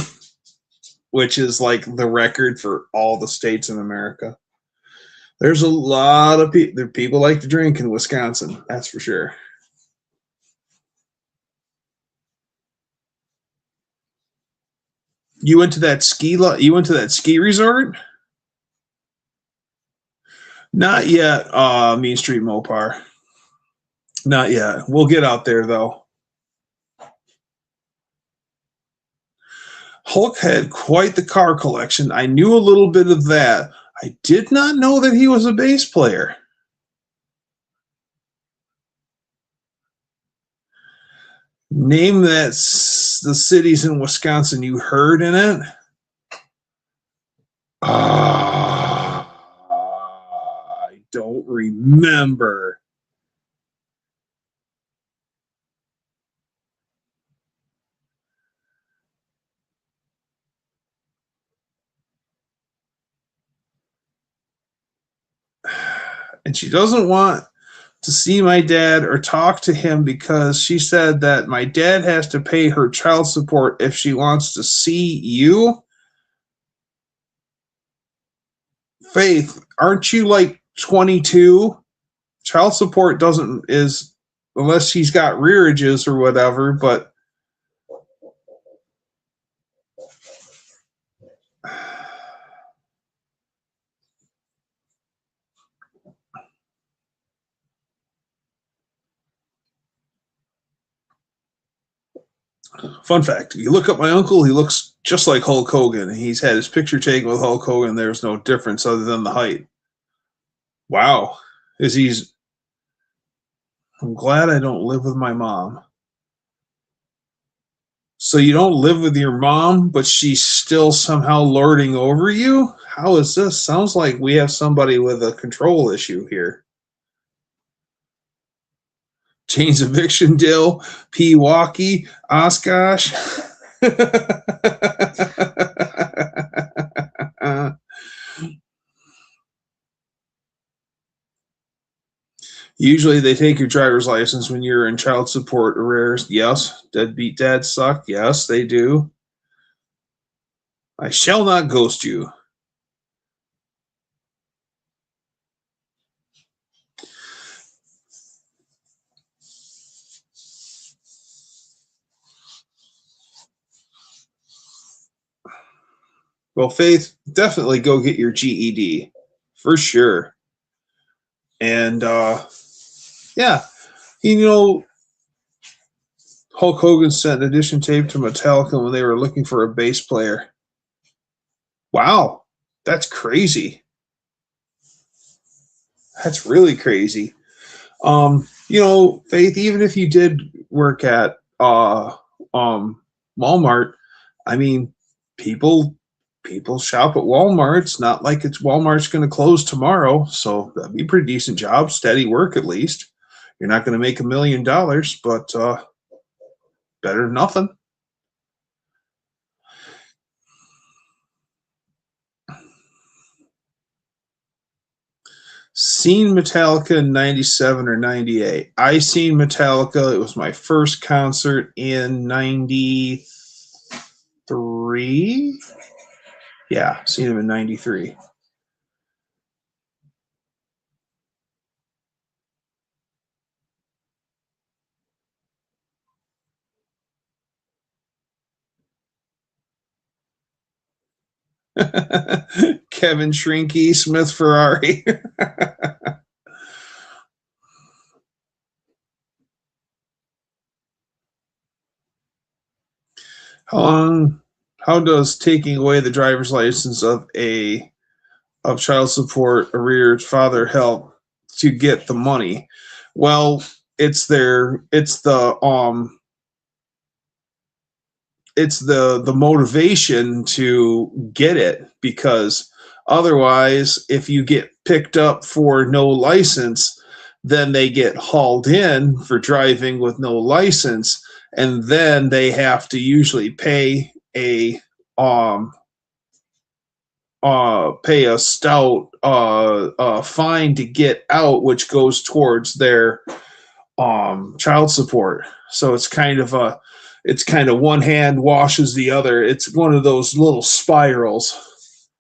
which is like the record for all the states in America. There's a lot of people like to drink in Wisconsin, that's for sure. You went to that ski resort? Not yet, Mean Street Mopar. Not yet. We'll get out there though. Hulk had quite the car collection. I knew a little bit of that. I did not know that he was a bass player. Name the cities in Wisconsin you heard in it. I don't remember. And she doesn't want to see my dad or talk to him because she said that my dad has to pay her child support if she wants to see you. Faith, aren't you like 22? Child support doesn't is unless she's got rearages or whatever, but fun fact, you look up my uncle, he looks just like Hulk Hogan. He's had his picture taken with Hulk Hogan. There's no difference other than the height. Wow. I'm glad I don't live with my mom. So you don't live with your mom, but she's still somehow lording over you? How is this? Sounds like we have somebody with a control issue here. Jane's eviction deal, Pewaukee, Oshkosh. Usually they take your driver's license when you're in child support arrears. Yes. Deadbeat dads suck. Yes, they do. I shall not ghost you. Well, Faith, definitely go get your GED. For sure. And yeah, you know, Hulk Hogan sent an edition tape to Metallica when they were looking for a bass player. Wow, that's crazy. That's really crazy. Faith, even if you did work at Walmart, I mean, people shop at Walmart. It's not like Walmart's going to close tomorrow, so that'd be a pretty decent job, steady work at least. You're not going to make $1 million, but better than nothing. Seen Metallica in 97 or 98. I seen Metallica. It was my first concert in 93. Yeah, seen him in 93. Kevin Shrinky, Smith Ferrari. How does taking away the driver's license of child support arrears father help to get the money? Well, it's the motivation to get it, because otherwise if you get picked up for no license, then they get hauled in for driving with no license, and then they have to usually um pay a stout fine to get out, which goes towards their child support. So it's kind of one hand washes the other. It's one of those little spirals.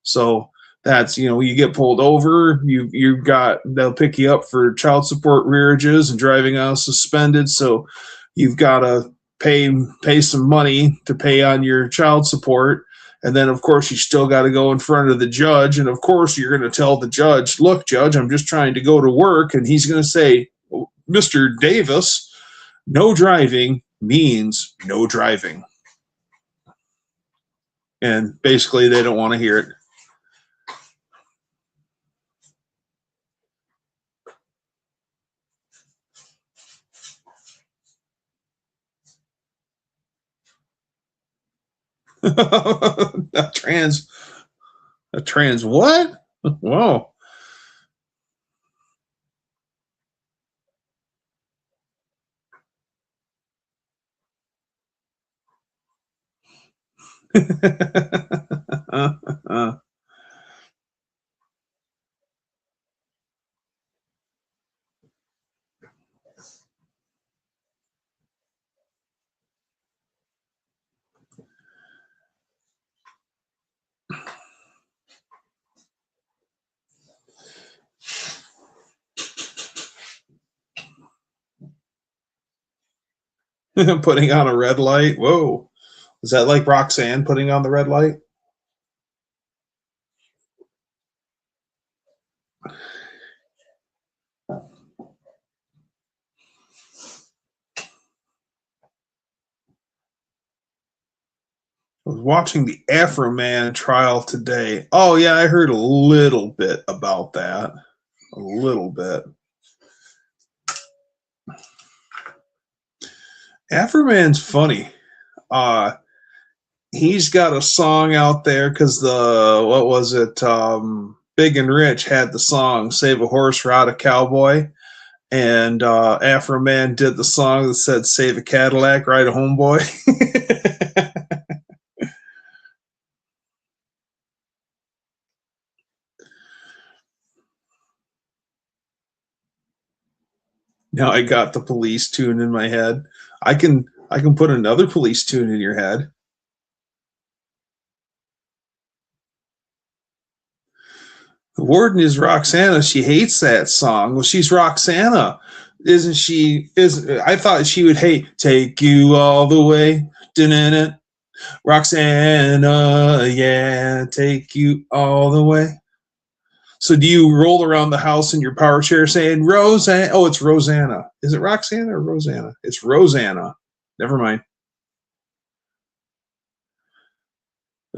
So that's, you get pulled over, they'll pick you up for child support rearages and driving out suspended. So you've got to pay some money to pay on your child support. And then, of course, you still got to go in front of the judge. And, of course, you're going to tell the judge, look, judge, I'm just trying to go to work. And he's going to say, Mr. Davis, no driving means no driving. And basically, they don't want to hear it. A trans what? Whoa. Putting on a red light. Whoa. Is that like Roxanne putting on the red light? I was watching the Afro Man trial today. Oh, yeah, I heard a little bit about that. A little bit. Afro Man's funny. He's got a song out there because what was it? Big and Rich had the song "Save a Horse, Ride a Cowboy," and Afro Man did the song that said "Save a Cadillac, Ride a Homeboy." Now I got the police tune in my head. I can put another police tune in your head. The warden is Roxana. She hates that song. Well, she's Roxana, isn't she? I thought she would hate "Take You All the Way." Dun-dun-dun. Roxana, yeah, take you all the way. So do you roll around the house in your power chair saying Roseanne? Oh, it's Rosanna. Is it Roxana or Rosanna? It's Rosanna. Never mind.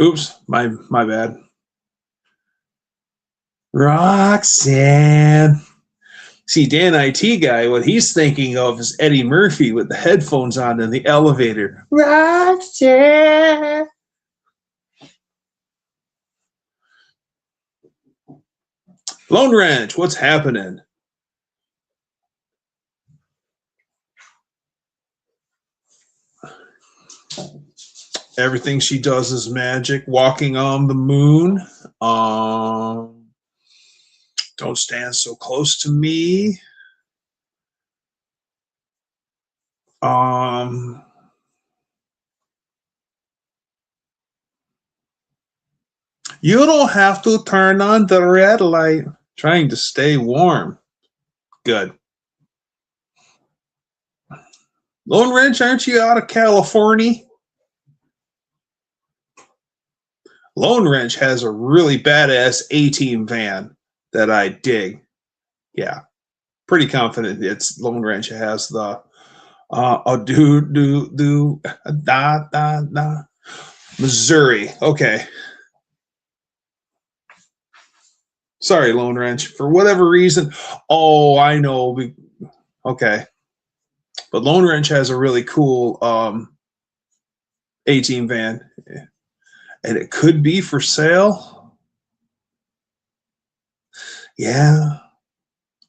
Oops, my bad. Roxanne. See, Dan IT guy, what he's thinking of is Eddie Murphy with the headphones on in the elevator. Roxanne. Lone Ranch, what's happening? Everything she does is magic. Walking on the moon. Don't stand so close to me. You don't have to turn on the red light. Trying to stay warm. Good. Lone Ranch, aren't you out of California? Lone Ranch has a really badass A-Team van that I dig. Yeah, pretty confident it's Lone Ranch has the da. Missouri. Okay. Sorry, Lone Ranch. For whatever reason. Oh, I know. Okay. But Lone Ranch has a really cool A-Team van. And it could be for sale. Yeah.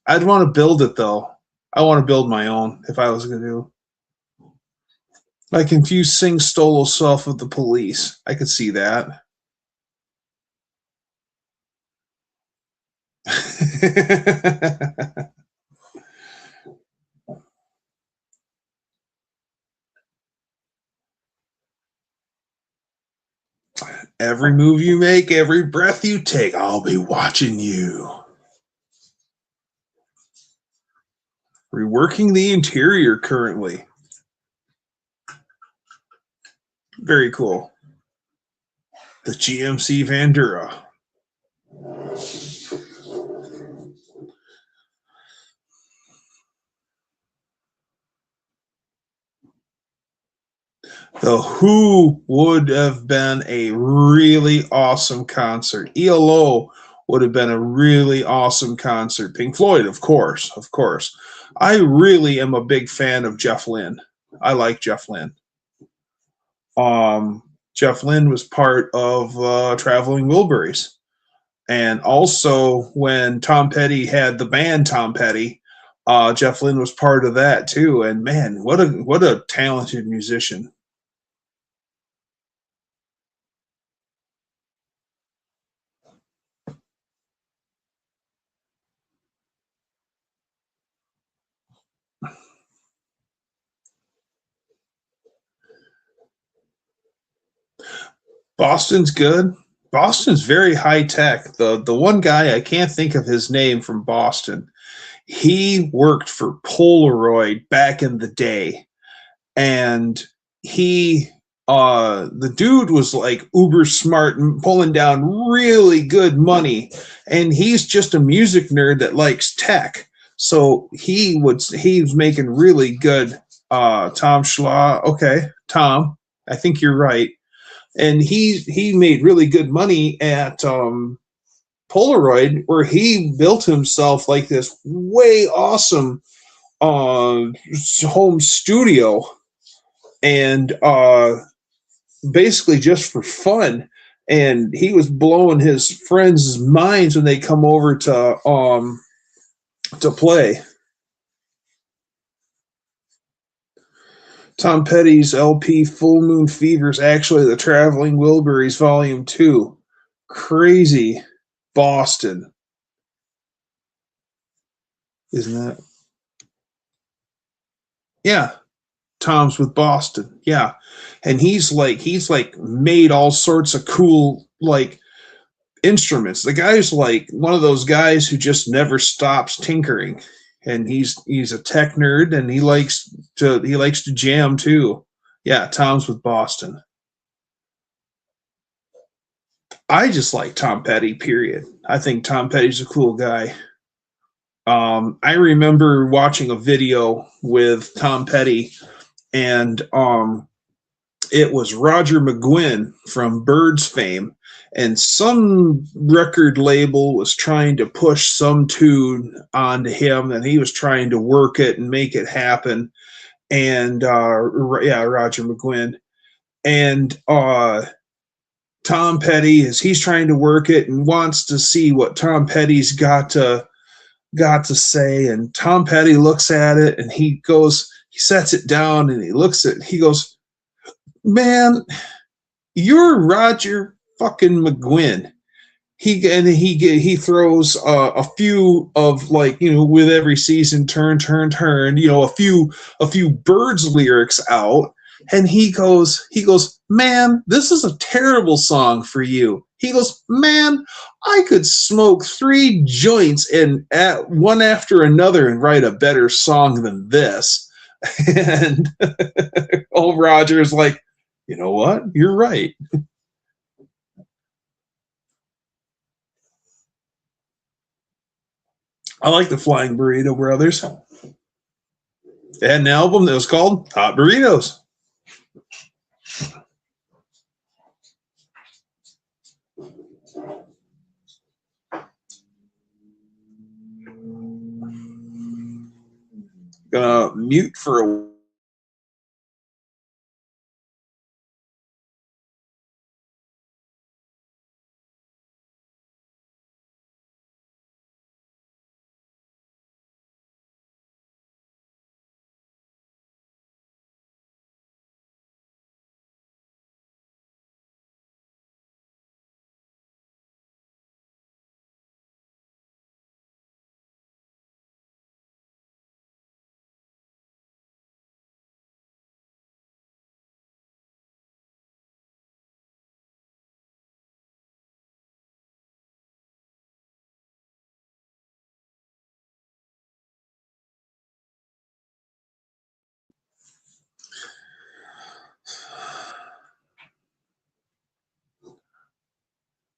I'd want to build it, though. I want to build my own if I was going to do. I confuse Sing Stolo self with the police. I could see that. Every move you make, every breath you take, I'll be watching you. Reworking the interior currently. Very cool. The GMC Vandura. The Who would have been a really awesome concert. ELO would have been a really awesome concert. Pink Floyd, of course, of course. I really am a big fan of Jeff Lynne. I like Jeff Lynne. Jeff Lynne was part of Traveling Wilburys. And also, when Tom Petty had the band Tom Petty, Jeff Lynne was part of that too. And man, what a talented musician! Boston's good. Boston's very high tech. The one guy, I can't think of his name, from Boston. He worked for Polaroid back in the day, and he the dude was like uber smart and pulling down really good money, and he's just a music nerd that likes tech. So he was making really good. Tom Schlaw, okay, Tom, I think you're right. And he made really good money at Polaroid, where he built himself like this way awesome home studio, and basically just for fun. And he was blowing his friends' minds when they come over to play. Tom Petty's LP Full Moon Fever is actually the Traveling Wilburys Volume 2. Crazy. Boston. Isn't that? Yeah. Tom's with Boston. Yeah. And he's like made all sorts of cool like instruments. The guy's like one of those guys who just never stops tinkering. And he's a tech nerd, and he likes to jam too. Yeah, Tom's with Boston. I just like Tom Petty, period. I think Tom Petty's a cool guy. I remember watching a video with Tom Petty, and it was Roger McGuinn from Birds fame, and some record label was trying to push some tune onto him, and he was trying to work it and make it happen. And yeah, Roger McGuinn. And Tom Petty he's trying to work it and wants to see what Tom Petty's got to say. And Tom Petty looks at it, and he sets it down, and he goes, "Man, you're Roger fucking McGuinn." He throws a few of, like, with every season, turn, a few Birds lyrics out, and he goes, "Man, this is a terrible song for you." He goes, "Man, I could smoke 3 joints and one after another and write a better song than this." And old Roger's like, "You know what? You're right." I like the Flying Burrito Brothers. They had an album that was called Hot Burritos. Gonna mute for a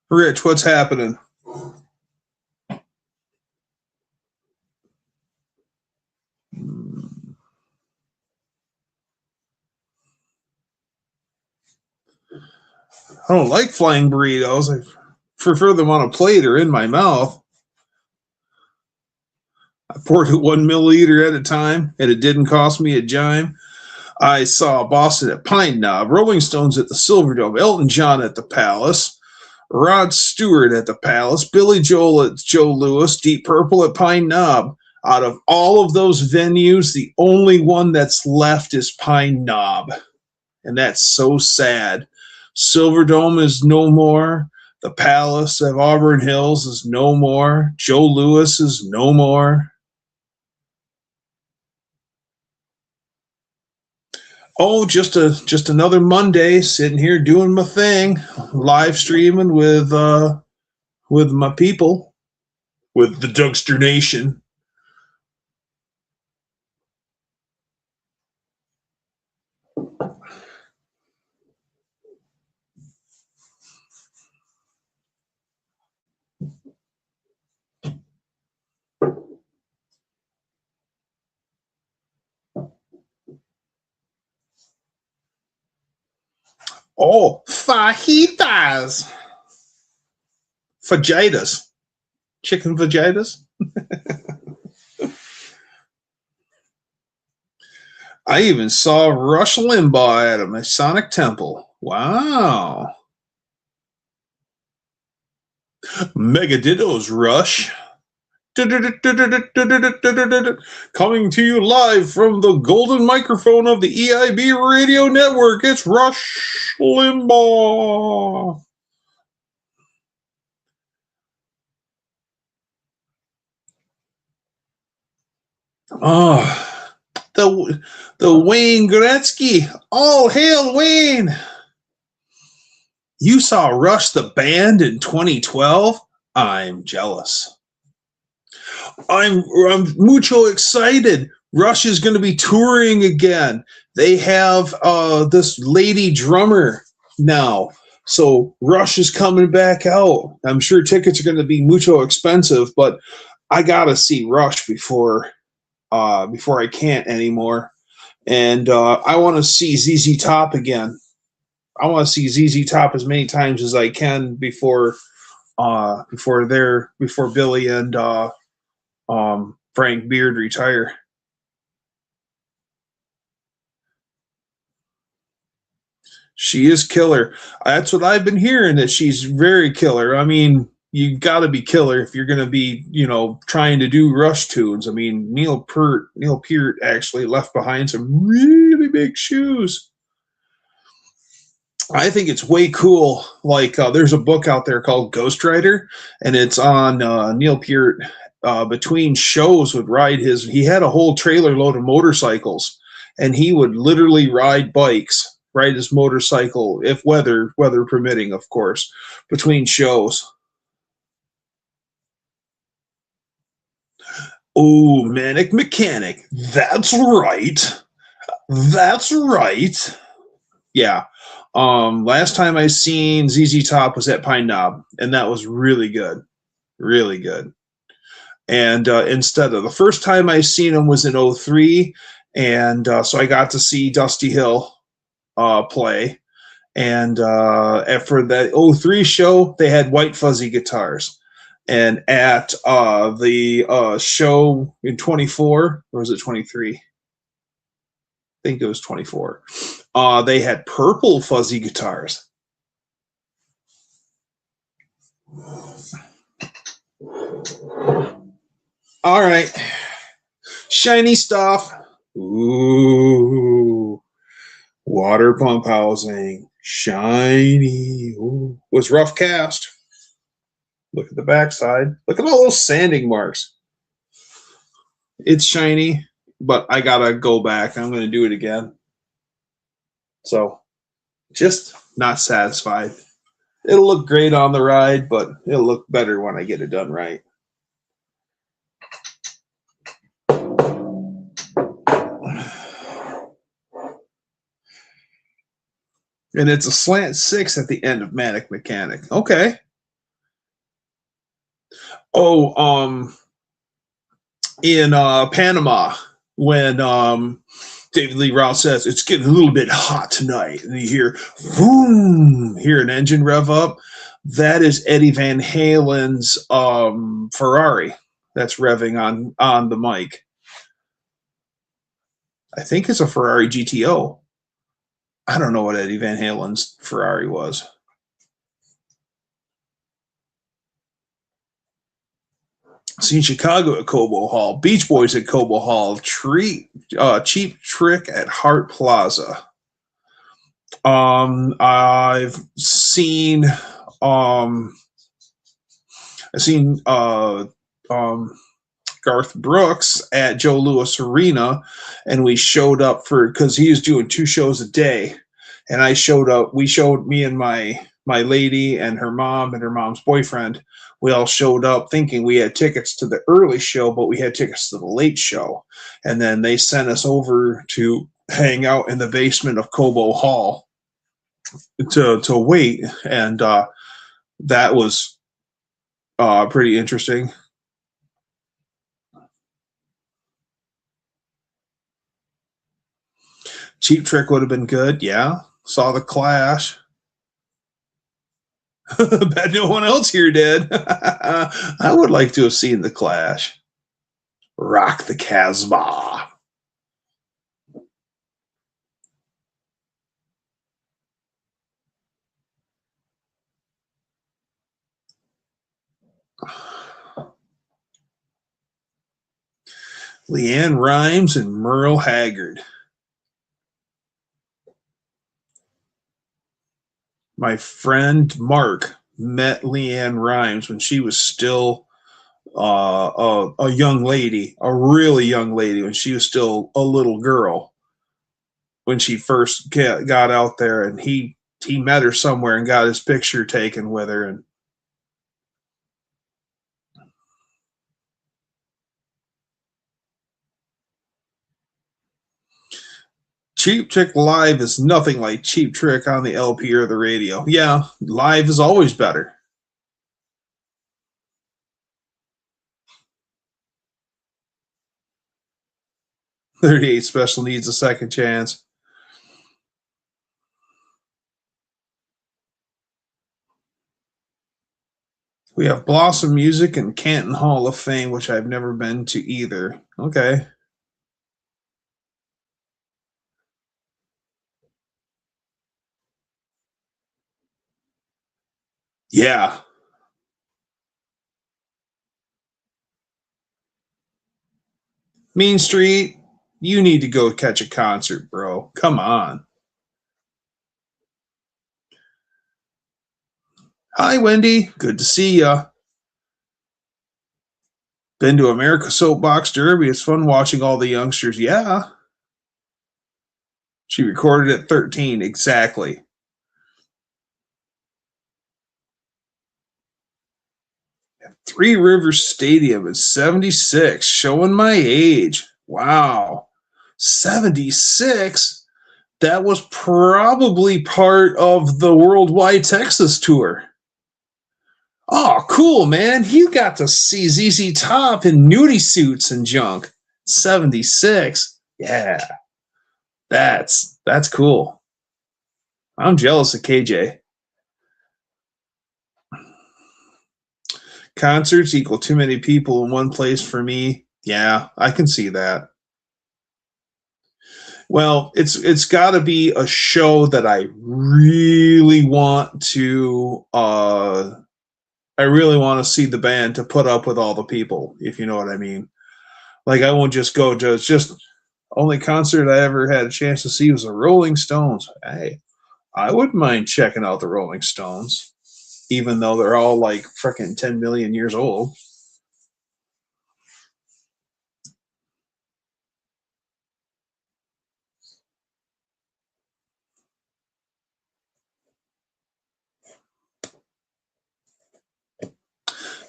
Rich, what's happening? I don't like flying burritos. I prefer them on a plate or in my mouth. I poured it 1 milliliter at a time, and it didn't cost me a dime. I saw Boston at Pine Knob, Rolling Stones at the Silverdome, Elton John at the Palace, Rod Stewart at the Palace, Billy Joel at Joe Louis, Deep Purple at Pine Knob. Out of all of those venues, the only one that's left is Pine Knob. And that's so sad. Silverdome is no more. The Palace of Auburn Hills is no more. Joe Louis is no more. Oh, just another Monday, sitting here doing my thing, live streaming with my people, with the Dougster Nation. Oh, fajitas. Fajitas. Chicken fajitas. I even saw Rush Limbaugh at a Masonic temple. Wow. Megadittos, Rush. Coming to you live from the golden microphone of the EIB radio network, it's Rush Limbaugh. Oh, the Wayne Gretzky. All hail Wayne. You saw Rush the band in 2012? I'm jealous. I'm mucho excited. Rush is going to be touring again. They have this lady drummer now. So Rush is coming back out. I'm sure tickets are going to be mucho expensive, but I got to see Rush before I can't anymore. And I want to see ZZ Top again. I want to see ZZ Top as many times as I can before Billy and Frank Beard retire. She is killer. That's what I've been hearing, that she's very killer. I mean, you got to be killer if you're going to be, trying to do Rush tunes. I mean, Neil Peart actually left behind some really big shoes. I think it's way cool. Like, there's a book out there called Ghost Rider, and it's on Neil Peart. Between shows would ride he had a whole trailer load of motorcycles, and he would literally ride his motorcycle, if weather permitting, of course, between shows. Oh, Manic Mechanic. That's right. Yeah. Last time I seen ZZ Top was at Pine Knob, and that was really good. Really good. And instead of the first time I seen him was in 2003, and so I got to see Dusty Hill play. And for that 2003 show, they had white fuzzy guitars. And at the show in 24, or was it 23? I think it was 24. They had purple fuzzy guitars. All right. Shiny stuff. Ooh. Water pump housing. Shiny. Ooh. Was rough cast. Look at the backside. Look at all those sanding marks. It's shiny, but I gotta go back. I'm gonna do it again. So, just not satisfied. It'll look great on the ride, but it'll look better when I get it done right. And it's a slant 6 at the end of Manic Mechanic. Okay. Oh, in Panama, when David Lee Roth says it's getting a little bit hot tonight, and you hear boom, hear an engine rev up. That is Eddie Van Halen's Ferrari that's revving on the mic. I think it's a Ferrari GTO. I don't know what Eddie Van Halen's Ferrari was. Seen Chicago at Cobo Hall, Beach Boys at Cobo Hall, Cheap Trick at Hart Plaza. I've seen Garth Brooks at Joe Louis Arena, and we showed up because he was doing 2 shows a day, and I showed up. Me and my lady and her mom and her mom's boyfriend. We all showed up thinking we had tickets to the early show, but we had tickets to the late show, and then they sent us over to hang out in the basement of Cobo Hall to wait, and that was pretty interesting. Cheap Trick would have been good. Yeah. Saw the Clash. Bet no one else here did. I would like to have seen the Clash. Rock the Casbah. Leanne Rimes and Merle Haggard. My friend Mark met Leanne Rimes when she was still a young lady, a really young lady, when she was still a little girl. When she first got out there, and he met her somewhere and got his picture taken with her. And Cheap Trick live is nothing like Cheap Trick on the LP or the radio. Yeah, live is always better. 38 Special needs a second chance. We have Blossom Music and Canton Hall of Fame, which I've never been to either. Okay. Yeah. Mean Street, you need to go catch a concert, bro. Come on. Hi, Wendy. Good to see ya. Been to America Soapbox Derby. It's fun watching all the youngsters. Yeah. She recorded at 13. Exactly. Three Rivers Stadium at 76. Showing my age. Wow. 76? That was probably part of the Worldwide Texas tour. Oh, cool, man. You got to see ZZ Top in nudie suits and junk. 76. Yeah. That's cool. I'm jealous of KJ. Concerts equal too many people in one place for me. Yeah, I can see that. Well, it's got to be a show that I really want to see the band to put up with all the people, if you know what I mean. Like, I won't just go to, it's just only concert I ever had a chance to see was the Rolling Stones. Hey, I wouldn't mind checking out the Rolling Stones, even though they're all like freaking 10 million years old.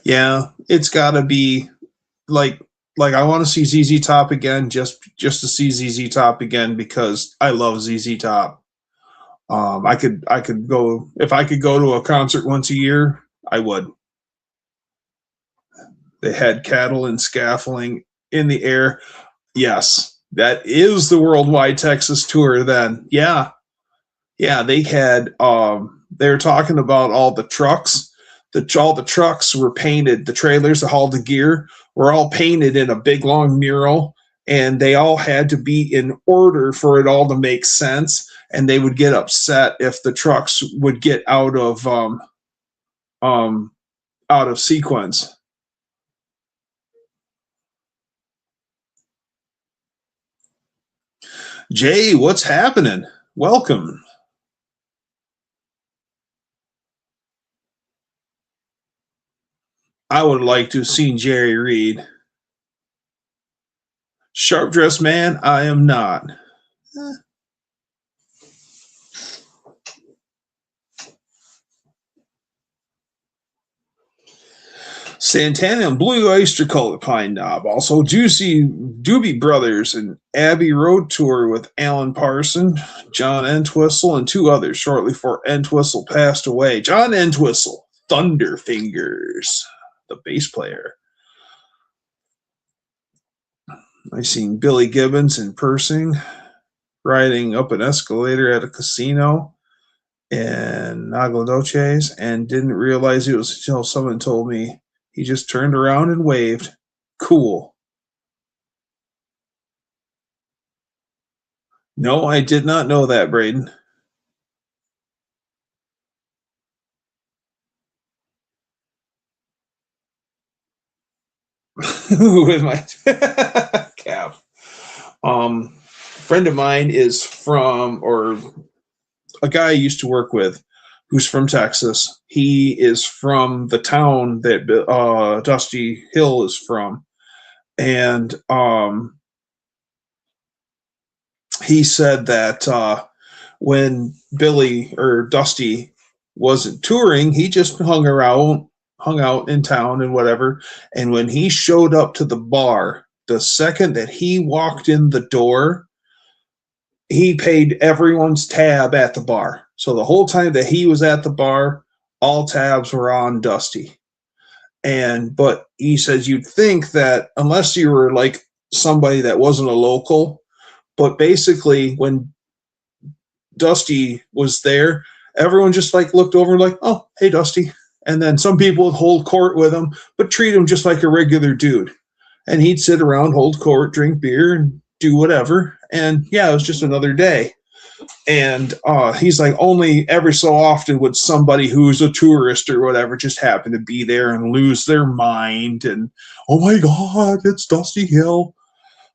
Yeah, it's got to be like I want to see ZZ Top again, just to see ZZ Top again, because I love ZZ Top. I could go, if I could go to a concert once a year, I would. They had cattle and scaffolding in the air. Yes, that is the Worldwide Texas tour then. Yeah. Yeah, they had they were talking about all the trucks. All the trucks were painted, the trailers that hauled the gear were all painted in a big long mural, and they all had to be in order for it all to make sense. And they would get upset if the trucks would get out of sequence. Jay, what's happening? Welcome. I would like to have seen Jerry Reed. Sharp dressed man, I am not. Santana and Blue Oyster Cult Pine Knob. Also, Juicy Doobie Brothers and Abbey Road Tour with Alan Parson, John Entwistle, and 2 others shortly before Entwistle passed away. John Entwistle, Thunderfingers, the bass player. I seen Billy Gibbons in Persing riding up an escalator at a casino in Nagladoches and didn't realize it was until someone told me. He just turned around and waved. Cool. No, I did not know that, Braden. With my cap. Friend of mine is from, or a guy I used to work with who's from Texas. He is from the town that Dusty Hill is from. And he said that when Billy or Dusty wasn't touring, he just hung out in town and whatever. And when he showed up to the bar, the second that he walked in the door, he paid everyone's tab at the bar. So the whole time that he was at the bar, all tabs were on Dusty. But he says you'd think that unless you were like somebody that wasn't a local, but basically when Dusty was there, everyone just like looked over like, oh, hey, Dusty. And then some people would hold court with him, but treat him just like a regular dude. And he'd sit around, hold court, drink beer, and do whatever. And yeah, it was just another day. And he's like, only every so often would somebody who's a tourist or whatever just happen to be there and lose their mind. And, oh my God, it's Dusty Hill.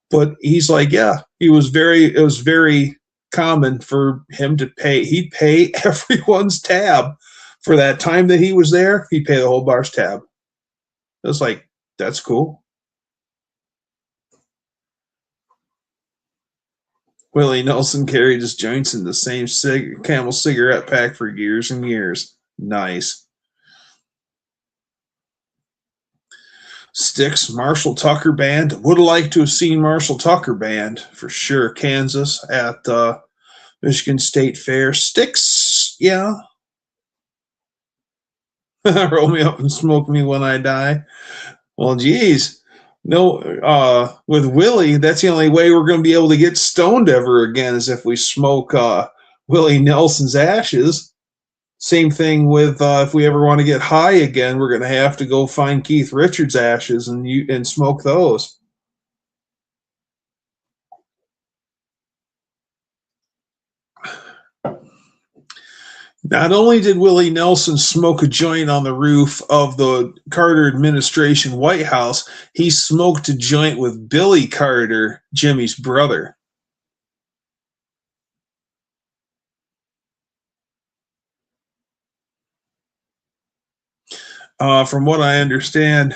But he's like, yeah, it was very common for him to pay. He'd pay everyone's tab for that time that he was there. He'd pay the whole bar's tab. It was like, that's cool. Willie Nelson carried his joints in the same Camel cigarette pack for years and years. Nice. Styx, Marshall Tucker Band. Would have liked to have seen Marshall Tucker Band for sure. Kansas at Michigan State Fair. Styx, yeah. Roll me up and smoke me when I die. Well, geez. No, with Willie, that's the only way we're going to be able to get stoned ever again is if we smoke Willie Nelson's ashes. Same thing with if we ever want to get high again, we're going to have to go find Keith Richards' ashes and smoke those. Not only did Willie Nelson smoke a joint on the roof of the Carter administration White House, he smoked a joint with Billy Carter, Jimmy's brother. From what I understand,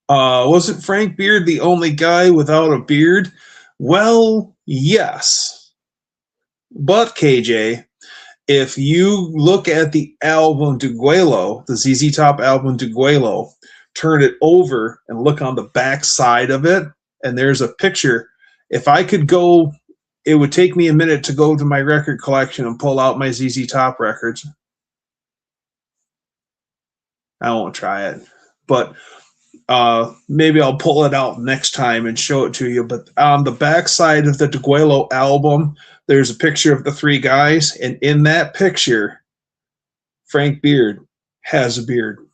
wasn't Frank Beard the only guy without a beard? Well, yes. But, KJ, if you look at the album Duguelo, the ZZ Top album Duguelo, turn it over and look on the back side of it, and there's a picture. If I could go, it would take me a minute to go to my record collection and pull out my ZZ Top records. I won't try it, but maybe I'll pull it out next time and show it to you. But on the back side of the Duguelo album, there's a picture of the 3 guys, and in that picture, Frank Beard has a beard.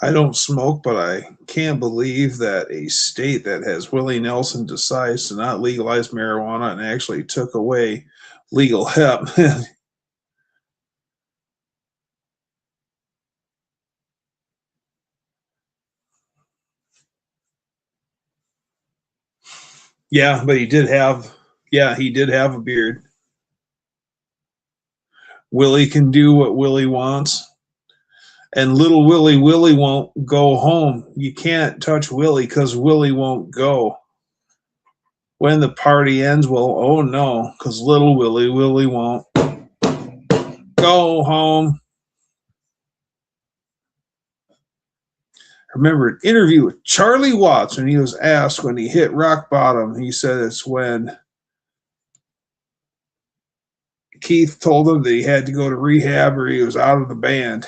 I don't smoke, but I can't believe that a state that has Willie Nelson decides to not legalize marijuana and actually took away legal hemp. Yeah, but he did have, yeah, he did have a beard. Willie can do what Willie wants. And little Willie won't go home. You can't touch Willie because Willie won't go. When the party ends, well, oh no, because little Willie won't go home. I remember an interview with Charlie Watts when he was asked when he hit rock bottom. He said it's when Keith told him that he had to go to rehab or he was out of the band.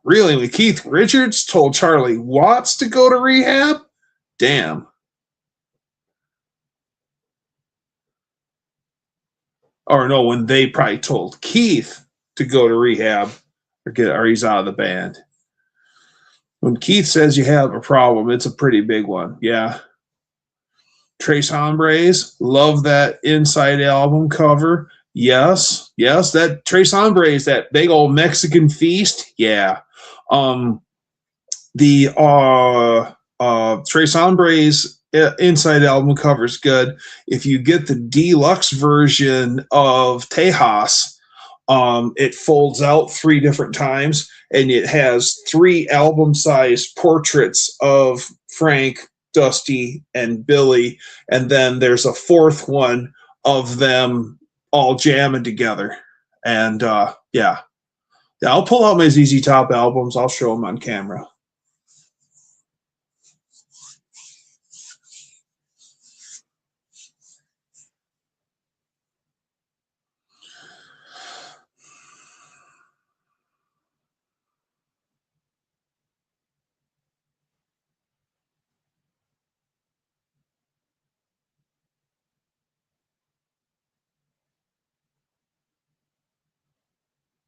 Really, when Keith Richards told Charlie Watts to go to rehab? Damn. Or no, when they probably told Keith to go to rehab or he's out of the band. When Keith says you have a problem, it's a pretty big one. Yeah. Tres Hombres, love that Inside album cover. Yes, that Tres Hombres, that big old Mexican feast. Yeah. The Tres Hombres Inside album cover is good. If you get the deluxe version of Tejas, it folds out 3 different times, and it has 3 album-sized portraits of Frank, Dusty, and Billy, and then there's a 4th one of them all jamming together. And yeah, I'll pull out my ZZ Top albums. I'll show them on camera.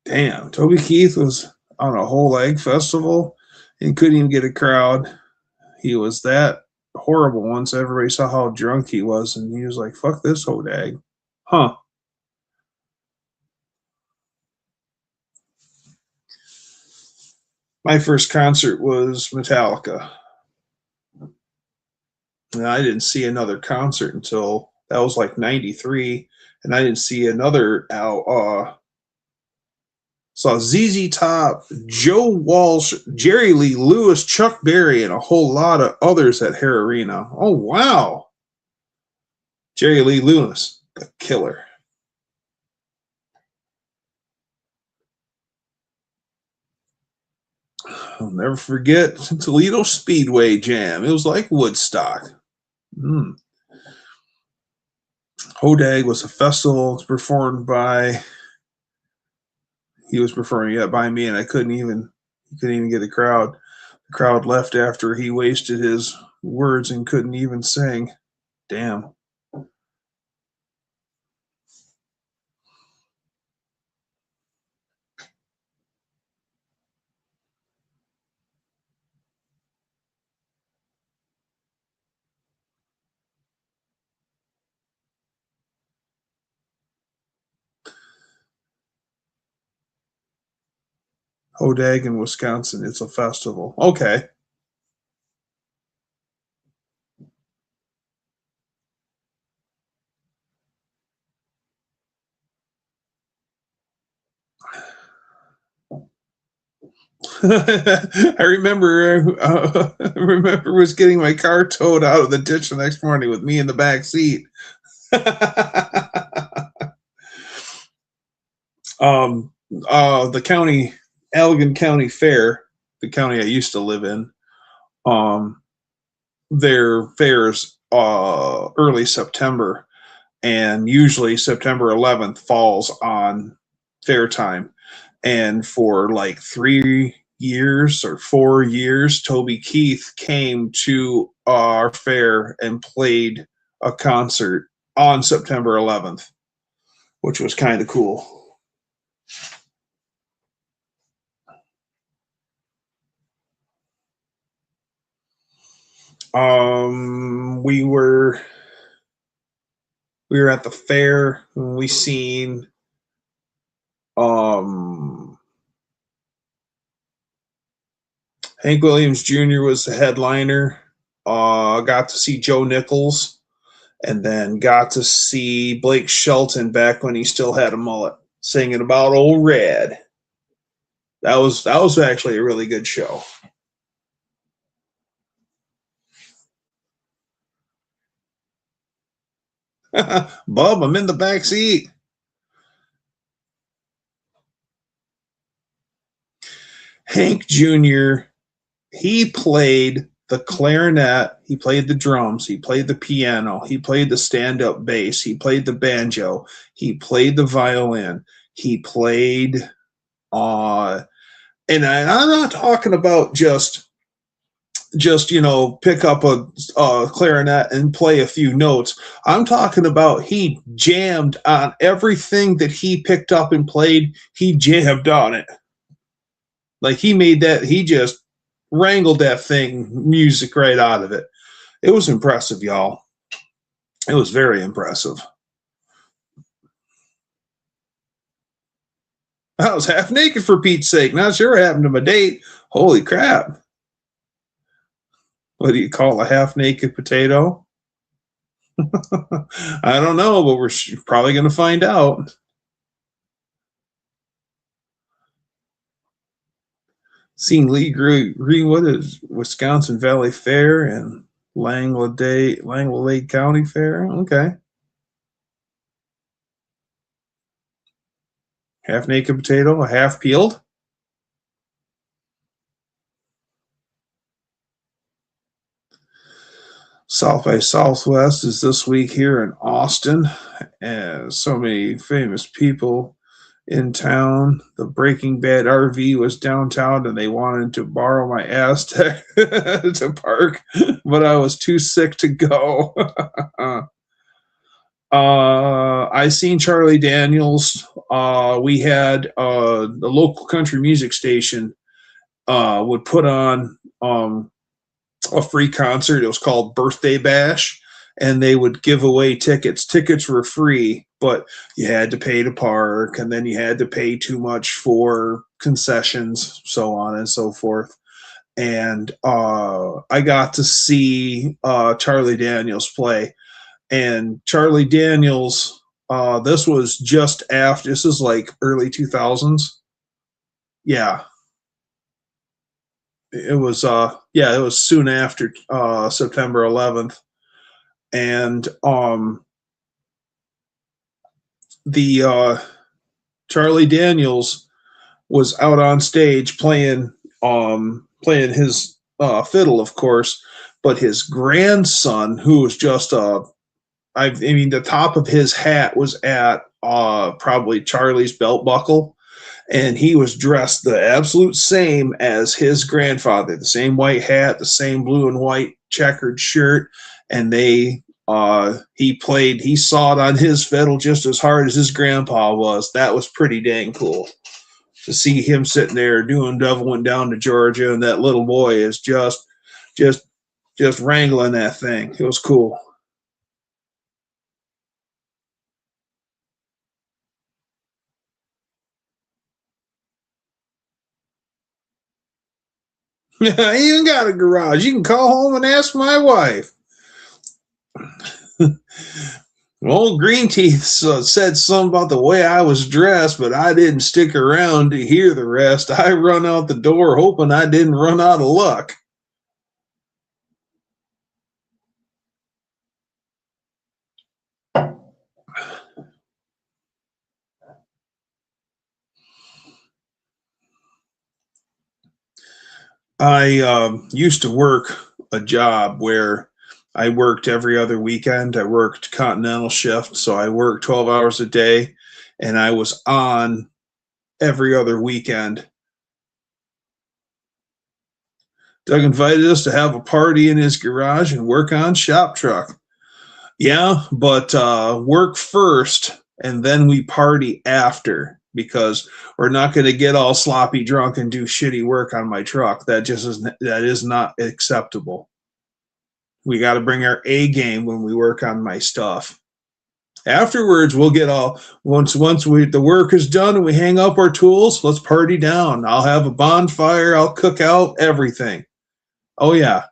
Damn, Toby Keith was on a whole egg festival and couldn't even get a crowd. He was that horrible once everybody saw how drunk he was, and he was like, fuck this hodag. Huh. My first concert was Metallica. And I didn't see another concert until that was like 93. And I didn't see another saw ZZ Top, Joe Walsh, Jerry Lee Lewis, Chuck Berry, and a whole lot of others at Hare Arena. Oh, wow. Jerry Lee Lewis, the killer. I'll never forget Toledo Speedway Jam. It was like Woodstock. Hodag was a festival. It was performed by by me, and I couldn't even get a crowd. The crowd left after he wasted his words and couldn't even sing. Damn. Hodag in Wisconsin. It's a festival. Okay. I remember was getting my car towed out of the ditch the next morning with me in the back seat. The county, Allegan County Fair, the county I used to live in, their fairs early September, and usually September 11th falls on fair time. And for like 3 years or 4 years, Toby Keith came to our fair and played a concert on September 11th. which was kind of cool. We were at the fair and we seen Hank Williams Jr. was the headliner. Got to see Joe Nichols, and then got to see Blake Shelton back when he still had a mullet, singing about Old Red. That was actually a really good show. Bub, I'm in the back seat. Hank Jr., he played the clarinet, he played the drums, he played the piano, he played the stand-up bass, he played the banjo, he played the violin, he played and I'm not talking about just pick up a clarinet and play a few notes. I'm talking about he jammed on everything that he picked up and played. He jammed on it. Like he just wrangled that thing music right out of it. It was impressive, y'all. It was very impressive. I was half naked for Pete's sake. Not sure what happened to my date. Holy crap. What do you call a half naked potato? I don't know, but we're probably going to find out. Seen Lee Greenwood at Wisconsin Valley Fair and Langlade County Fair. Okay. Half naked potato, a half peeled. South by Southwest is this week here in Austin. As so many famous people in town. The Breaking Bad RV was downtown and they wanted to borrow my Aztec to park, but I was too sick to go. I seen Charlie Daniels. We had the local country music station would put on a free concert. It was called Birthday Bash, and they would give away tickets. Tickets were free, but you had to pay to park, and then you had to pay too much for concessions, so on and so forth. And I got to see Charlie Daniels play. And Charlie Daniels, this was just after, this is like early 2000s. Yeah. It was it was soon after September 11th. And the Charlie Daniels was out on stage playing his fiddle, of course, but his grandson, who was just I mean, the top of his hat was at probably Charlie's belt buckle, and he was dressed the absolute same as his grandfather, the same white hat, the same blue and white checkered shirt, and he sawed on his fiddle just as hard as his grandpa was. That was pretty dang cool to see him sitting there doing Devil Went Down to Georgia, and that little boy is just wrangling that thing. It was cool. I even got a garage. You can call home and ask my wife. Old Green Teeth said something about the way I was dressed, but I didn't stick around to hear the rest. I run out the door hoping I didn't run out of luck. I used to work a job where I worked every other weekend. I worked continental shift, so I worked 12 hours a day, and I was on every other weekend. Doug invited us to have a party in his garage and work on shop truck. Yeah, but work first and then we party after, because we're not going to get all sloppy drunk and do shitty work on my truck. That is not acceptable. We got to bring our A game when we work on my stuff. Afterwards, we'll get all once the work is done and we hang up our tools. Let's party down. I'll have a bonfire. I'll cook out everything. Oh yeah.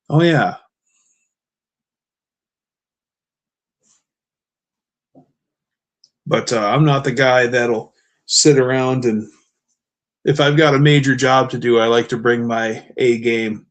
Oh yeah. But I'm not the guy that'll sit around, and if I've got a major job to do, I like to bring my A game.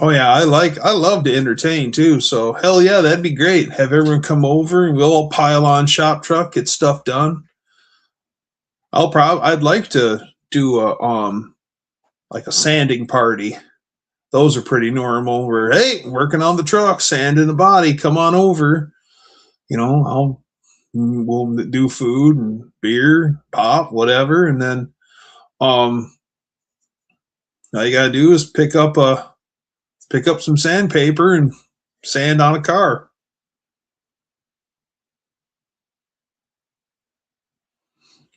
Oh yeah, I love to entertain too. So hell yeah, that'd be great. Have everyone come over and we'll all pile on shop truck, get stuff done. I'd like to do a like a sanding party. Those are pretty normal. We're, hey, working on the truck, sanding the body, come on over. You know, we'll do food and beer, pop, whatever, and then all you gotta do is pick up some sandpaper and sand on a car.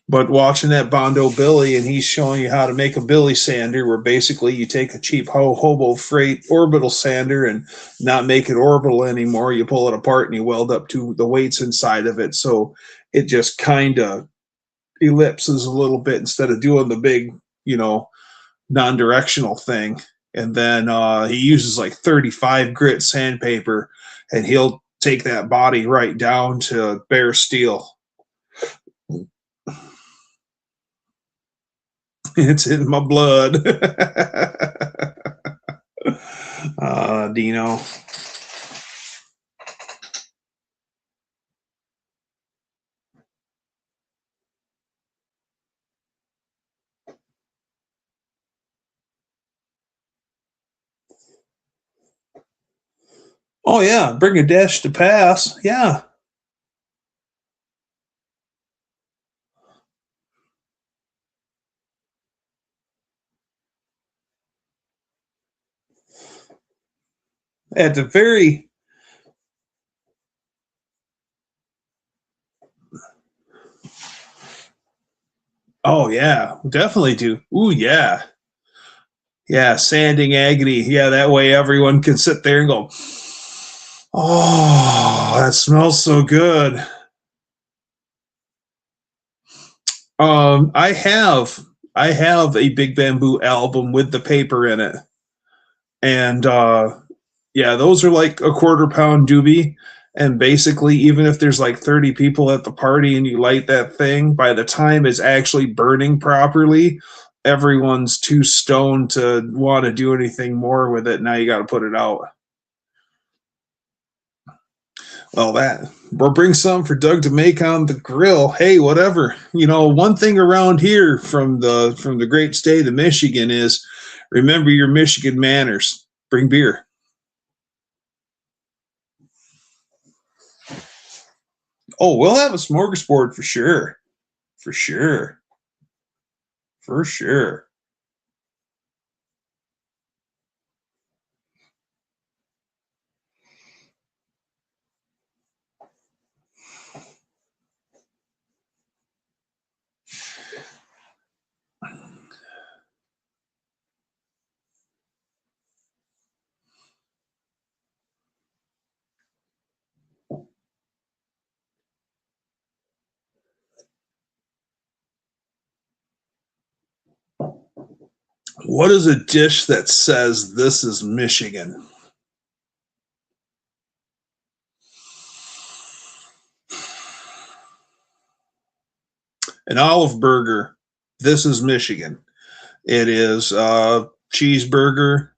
But watching that Bondo Billy, and he's showing you how to make a Billy sander, where basically you take a cheap hobo freight orbital sander and not make it orbital anymore. You pull it apart and you weld up to the weights inside of it, so it just kind of ellipses a little bit instead of doing the big, non-directional thing. And then he uses like 35 grit sandpaper, and he'll take that body right down to bare steel. It's in my blood. Dino. Oh yeah, bring a dash to pass. Yeah. At the very Oh yeah, definitely do. Ooh yeah. Yeah, sanding agony. Yeah, that way everyone can sit there and go, oh, that smells so good. I have a Big Bamboo album with the paper in it, and yeah, those are like a quarter-pound doobie. And basically, even if there's like 30 people at the party and you light that thing, by the time it's actually burning properly, everyone's too stoned to want to do anything more with it. Now you got to put it out. Well, we'll bring some for Doug to make on the grill. Hey, whatever. One thing around here from the great state of Michigan is, remember your Michigan manners. Bring beer. Oh, we'll have a smorgasbord for sure. For sure. For sure. What is a dish that says this is Michigan? An olive burger. This is Michigan. It is cheeseburger,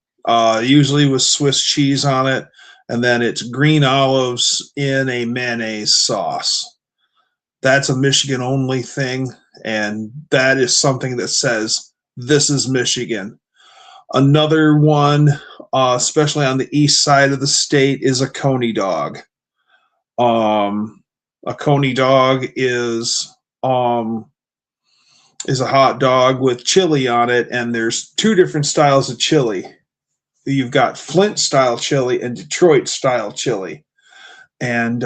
usually with Swiss cheese on it, and then it's green olives in a mayonnaise sauce. That's a Michigan only thing, and that is something that says this is Michigan. Another one, especially on the east side of the state, is a coney dog. A coney dog is a hot dog with chili on it, and there's two different styles of chili. You've got Flint style chili and Detroit style chili, and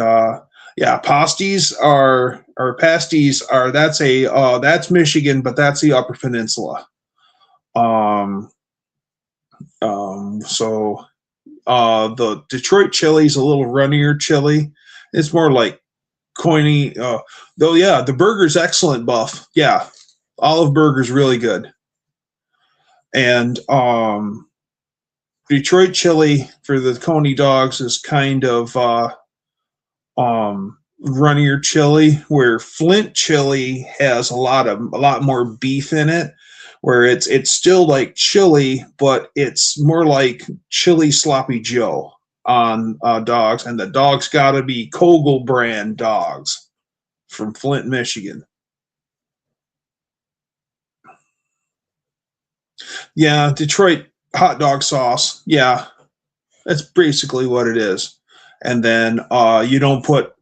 yeah, pasties are that's Michigan, but that's the Upper Peninsula. So the Detroit chili is a little runnier chili. It's more like coiny. Though, yeah, the burger's excellent, Buff. Yeah, olive burger's really good. And Detroit chili for the coney dogs is kind of runnier chili, where Flint chili has a lot more beef in it, where it's still like chili, but it's more like chili sloppy Joe on dogs, and the dogs got to be Kogel brand dogs from Flint, Michigan. Yeah, Detroit hot dog sauce. Yeah, that's basically what it is. And then you don't put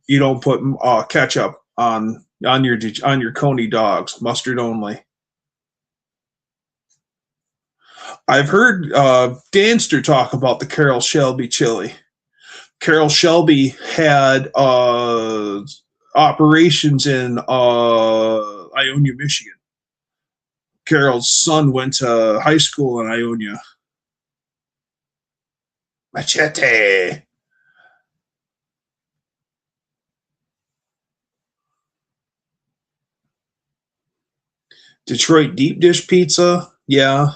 ketchup on your coney dogs. Mustard only. I've heard Danster talk about the Carroll Shelby chili. Carroll Shelby had operations in Ionia, Michigan. Carroll's son went to high school in Ionia. Machete. Detroit deep dish pizza. Yeah.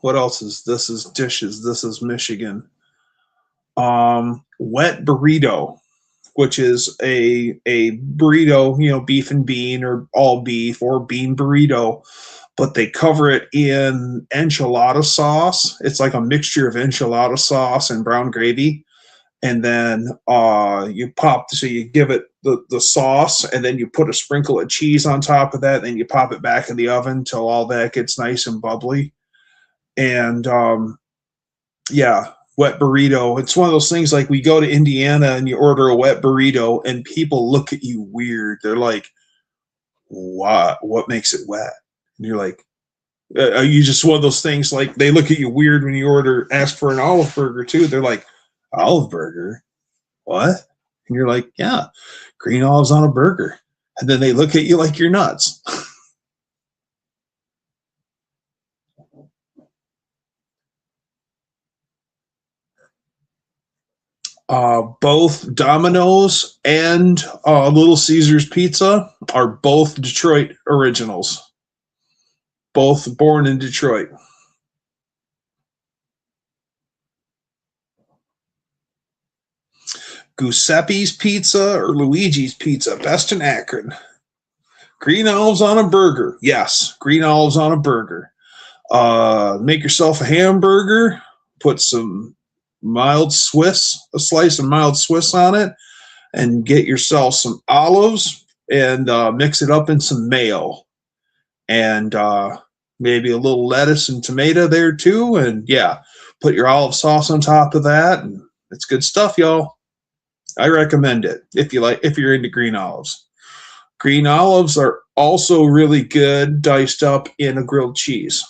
What else is this? Is dishes. This is Michigan. Wet burrito, which is a burrito, beef and bean or all beef or bean burrito, but they cover it in enchilada sauce. It's like a mixture of enchilada sauce and brown gravy. And then you give it the sauce, and then you put a sprinkle of cheese on top of that, and you pop it back in the oven until all that gets nice and bubbly. And yeah, wet burrito. It's one of those things like we go to Indiana and you order a wet burrito and people look at you weird. They're like, what makes it wet? And you're like, are you just one of those things like they look at you weird when you ask for an olive burger too? They're like, olive burger? What? And you're like, yeah, green olives on a burger. And then they look at you like you're nuts. Both Domino's and Little Caesars Pizza are both Detroit originals. Both born in Detroit. Giuseppe's Pizza or Luigi's Pizza, best in Akron. Green olives on a burger. Yes, green olives on a burger. Make yourself a hamburger. Put some a slice of mild Swiss on it, and get yourself some olives and mix it up in some mayo. And maybe a little lettuce and tomato there too. And yeah, put your olive sauce on top of that. And it's good stuff, y'all. I recommend it if you're into green olives. Green olives are also really good diced up in a grilled cheese.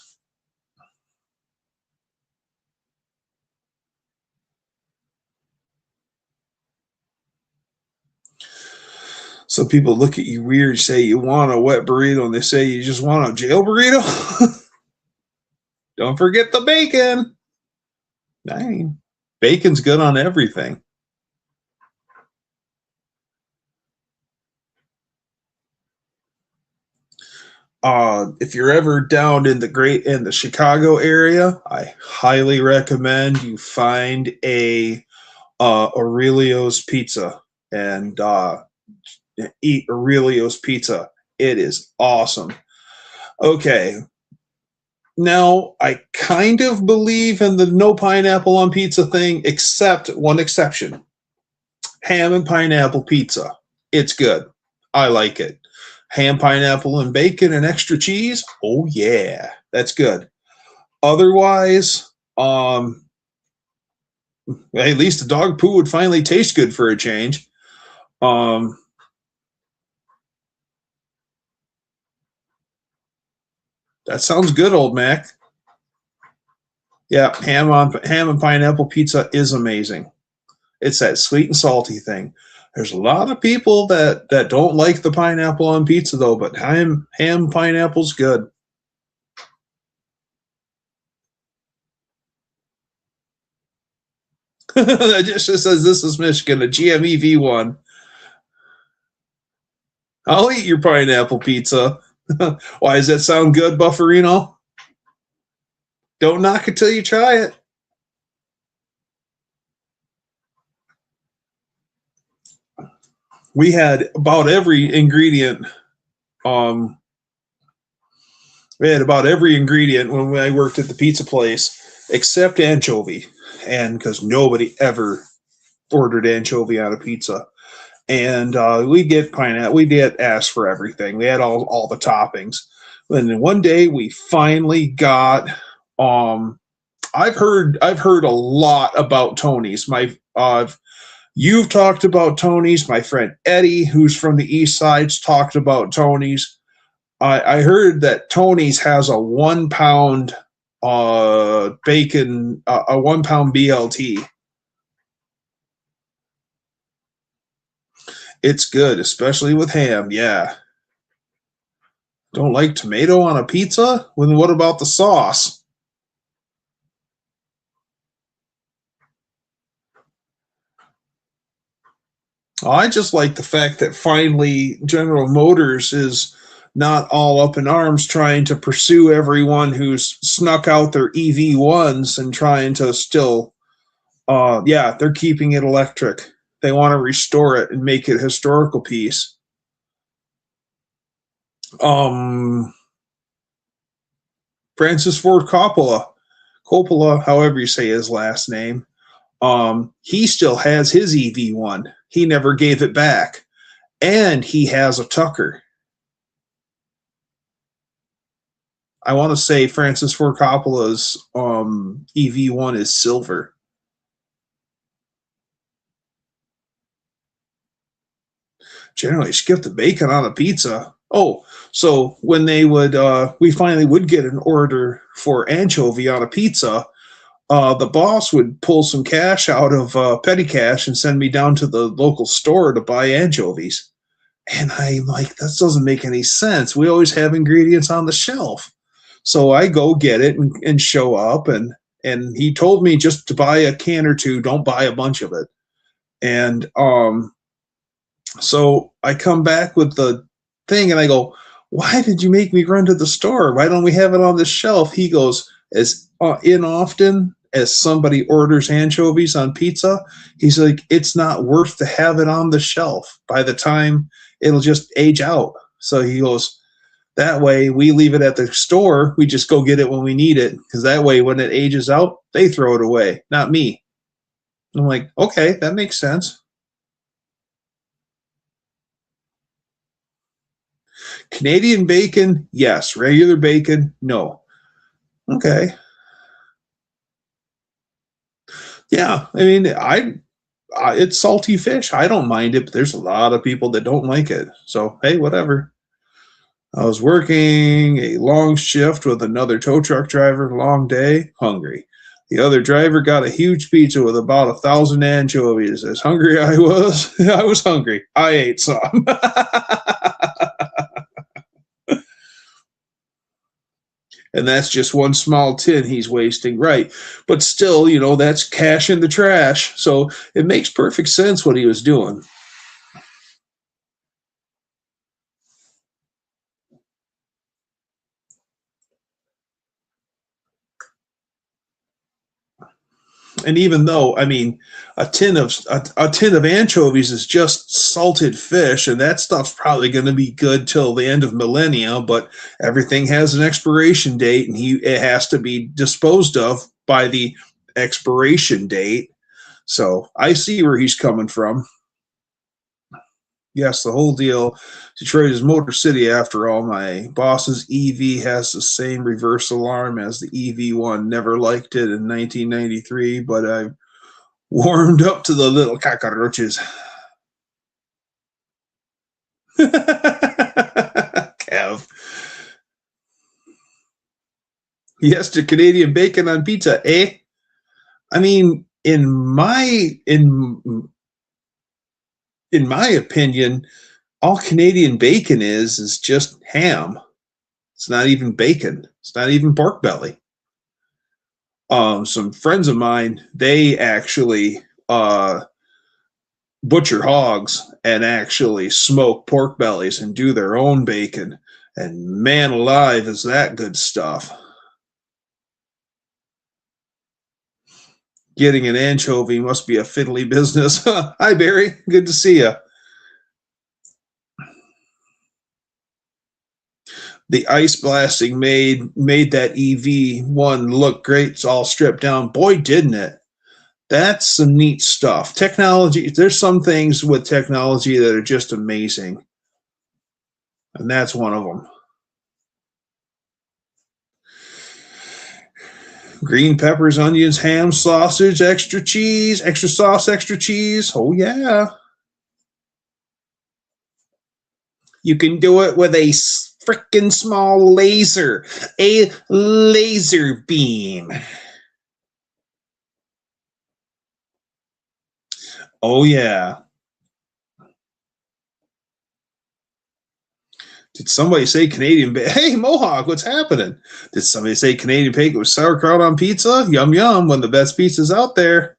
So people look at you weird, say you want a wet burrito, and they say you just want a jail burrito. Don't forget the bacon. I mean, bacon's good on everything. If you're ever down in the Chicago area, I highly recommend you find a Aurelio's Pizza and eat Aurelio's Pizza. It is awesome. Okay. Now, I kind of believe in the no pineapple on pizza thing, except one exception. Ham and pineapple pizza. It's good. I like it. Ham, pineapple, and bacon and extra cheese. Oh yeah, that's good. Otherwise, at least the dog poo would finally taste good for a change. That sounds good, old Mac. Yeah, ham and pineapple pizza is amazing. It's that sweet and salty thing. There's a lot of people that don't like the pineapple on pizza though, but ham pineapple's good. That just says this is Michigan, a GME V1. I'll eat your pineapple pizza. Why does that sound good, Bufferino? Don't knock it till you try it. We had about every ingredient. We had about every ingredient when I worked at the pizza place, except anchovy, and because nobody ever ordered anchovy on a pizza. And we get pineapple. We did ask for everything. We had all the toppings. And then one day we finally got. I've heard a lot about Tony's. You've talked about Tony's. My friend Eddie, who's from the East Side's talked about Tony's. I heard that Tony's has a 1 pound bacon, a 1 pound BLT. It's good, especially with ham. Yeah. Don't like tomato on a pizza? Well, what about the sauce? I just like the fact that finally General Motors is not all up in arms trying to pursue everyone who's snuck out their EV1s and trying to still, they're keeping it electric. They want to restore it and make it a historical piece. Francis Ford Coppola, however you say his last name, he still has his EV1. He never gave it back. And he has a Tucker. I want to say Francis Ford Coppola's EV1 is silver. Generally skip the bacon on a pizza. Oh, so when they would, we finally would get an order for anchovy on a pizza, the boss would pull some cash out of petty cash and send me down to the local store to buy anchovies. And I'm like, that doesn't make any sense. We always have ingredients on the shelf. So I go get it and show up, and he told me just to buy a can or two, don't buy a bunch of it. And so I come back with the thing and I go, why did you make me run to the store? Why don't we have it on the shelf? He goes, as often as somebody orders anchovies on pizza, he's like, it's not worth to have it on the shelf. By the time it'll just age out. So he goes, that way we leave it at the store. We just go get it when we need it. Because that way when it ages out, they throw it away, not me. I'm like, okay, that makes sense. Canadian bacon, yes. Regular bacon, no. Okay. Yeah, I mean, it's salty fish. I don't mind it, but there's a lot of people that don't like it. So, hey, whatever. I was working a long shift with another tow truck driver, long day, hungry. The other driver got a huge pizza with about 1,000 anchovies. As hungry I was, I was hungry. I ate some. And that's just one small tin he's wasting, right? But still, that's cash in the trash. So it makes perfect sense what he was doing. And even though, I mean, a tin of anchovies is just salted fish, and that stuff's probably going to be good till the end of millennia. But everything has an expiration date, and it has to be disposed of by the expiration date. So I see where he's coming from. Yes, the whole deal. Detroit is Motor City after all. My boss's EV has the same reverse alarm as the EV1. Never liked it in 1993, but I warmed up to the little cockroaches. Kev. Yes to Canadian bacon on pizza, eh? I mean, in my opinion, all Canadian bacon is just ham. It's not even bacon. It's not even pork belly. Some friends of mine, they actually butcher hogs and actually smoke pork bellies and do their own bacon. And man alive, is that good stuff. Getting an anchovy must be a fiddly business. Hi, Barry. Good to see you. The ice blasting made that EV1 look great. It's all stripped down. Boy, didn't it. That's some neat stuff. Technology, there's some things with technology that are just amazing. And that's one of them. Green peppers, onions, ham, sausage, extra cheese, extra sauce, extra cheese. Oh, yeah. You can do it with a freaking small laser, a laser beam. Oh, yeah. Did somebody say Canadian bacon? Hey, Mohawk, what's happening? Did somebody say Canadian bacon with sauerkraut on pizza? Yum, yum. One of the best pizzas out there.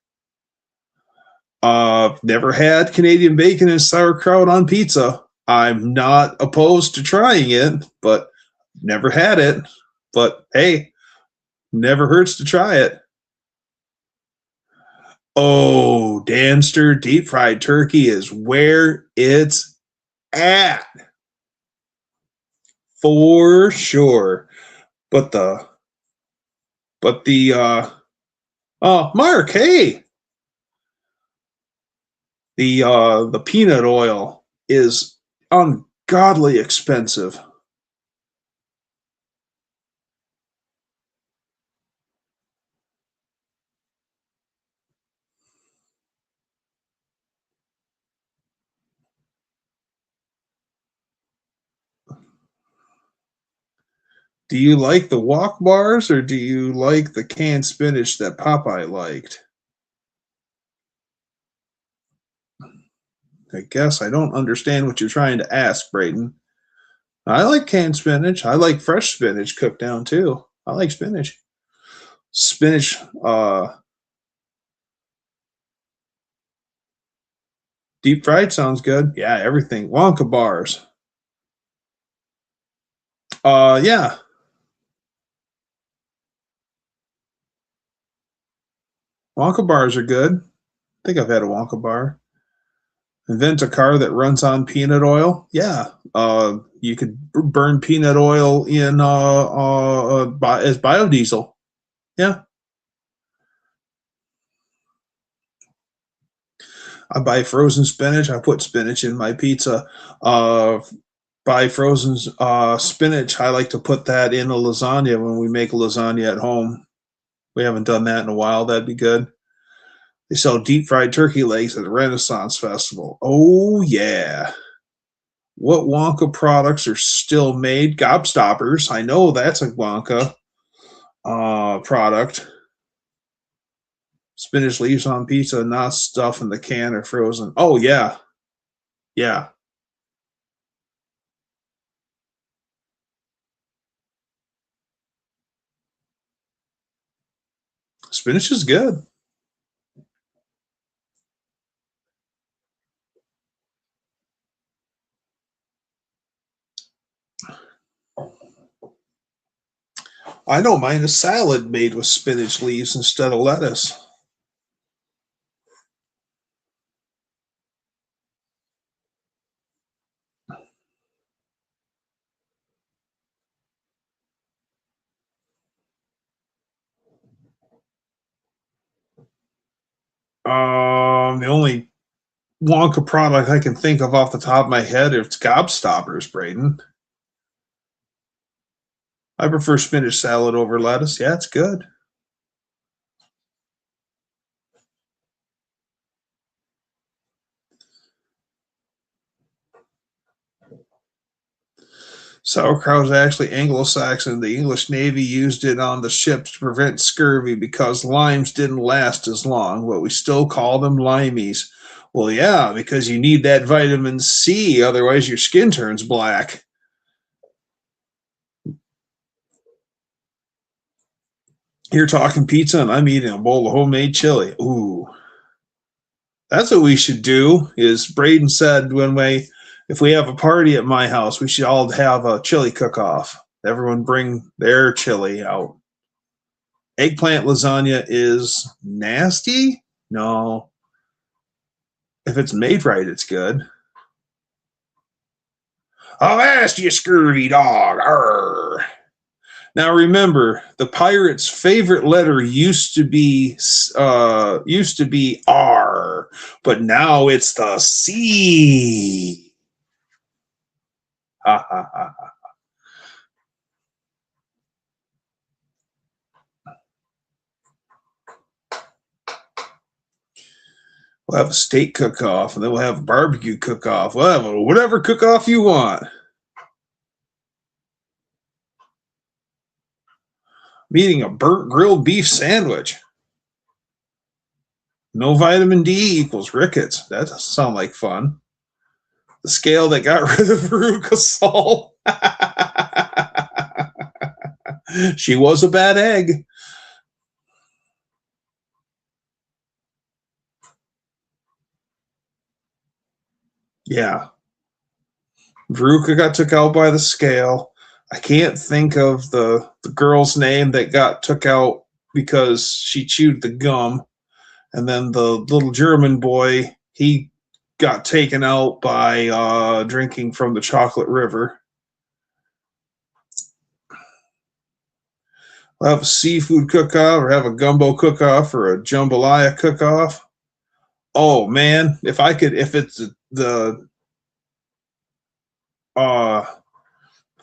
Never had Canadian bacon and sauerkraut on pizza. I'm not opposed to trying it, but never had it. But hey, never hurts to try it. Oh, Danster deep fried turkey is where it's at for sure. But the Mark, hey, the peanut oil is ungodly expensive. Do you like the walk bars or do you like the canned spinach that Popeye liked? I guess I don't understand what you're trying to ask, Brayden. I like canned spinach. I like fresh spinach cooked down too. I like spinach. Spinach, deep fried sounds good. Yeah, everything. Wonka bars. Yeah. Wonka bars are good. I think I've had a Wonka bar. Invent a car that runs on peanut oil. Yeah. You could burn peanut oil in as biodiesel. Yeah. I buy frozen spinach. I put spinach in my pizza. Buy frozen spinach. I like to put that in a lasagna when we make lasagna at home. We haven't done that in a while. That'd be good. They sell deep fried turkey legs at the Renaissance Festival. Oh, yeah. What Wonka products are still made? Gobstoppers. I know that's a Wonka product. Spinach leaves on pizza, not stuff in the can or frozen. Oh, yeah. Yeah. Spinach is good. I don't mind a salad made with spinach leaves instead of lettuce. The only Wonka product I can think of off the top of my head. It's Gobstoppers, Braden. I prefer spinach salad over lettuce. Yeah, it's good. Sauerkraut is actually Anglo-Saxon. The English Navy used it on the ships to prevent scurvy because limes didn't last as long, but we still call them limeys. Well, yeah, because you need that vitamin C, otherwise your skin turns black. You're talking pizza, and I'm eating a bowl of homemade chili. Ooh. That's what we should do, is Braden said if we have a party at my house, we should all have a chili cook-off. Everyone bring their chili out. Eggplant lasagna is nasty? No. If it's made right, it's good. I'll ask you, scurvy dog. Arr. Now remember, the pirate's favorite letter used to be R, but now it's the C. Ha ha ha ha. We'll have a steak cook-off, and then we'll have a barbecue cook-off. We'll have whatever cook-off you want. I'm eating a burnt grilled beef sandwich. No vitamin D equals rickets. That doesn't sound like fun. The scale that got rid of Veruca Salt. She was a bad egg. Yeah. Veruca got took out by the scale. I can't think of the girl's name that got took out because she chewed the gum. And then the little German boy, he got taken out by drinking from the chocolate river. We'll have a seafood cook-off, or have a gumbo cook-off, or a jambalaya cook-off. Oh man, if it's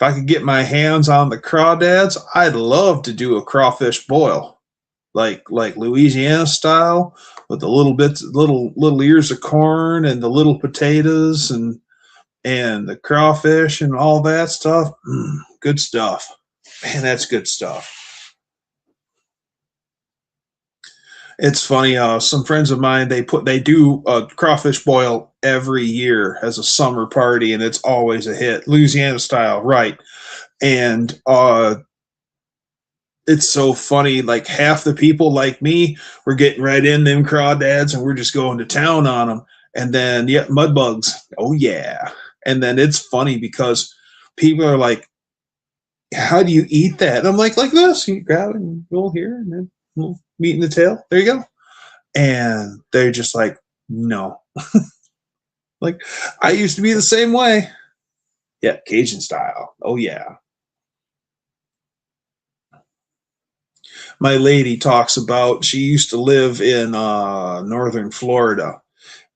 if I could get my hands on the crawdads, I'd love to do a crawfish boil, like Louisiana style, with the little ears of corn and the little potatoes and the crawfish and all that stuff. Good stuff, man. That's good stuff. It's funny. Some friends of mine, they do a crawfish boil every year as a summer party, and it's always a hit, Louisiana style, right? And it's so funny. Like half the people, like me, we're getting right in them crawdads, and we're just going to town on them. And then mud bugs. Oh yeah. And then it's funny because people are like, "How do you eat that?" And I'm like this. You grab it and roll here, and then little meat in the tail. There you go. And they're just like, no. Like, I used to be the same way. Yeah, Cajun style. Oh, yeah. My lady talks about, she used to live in northern Florida.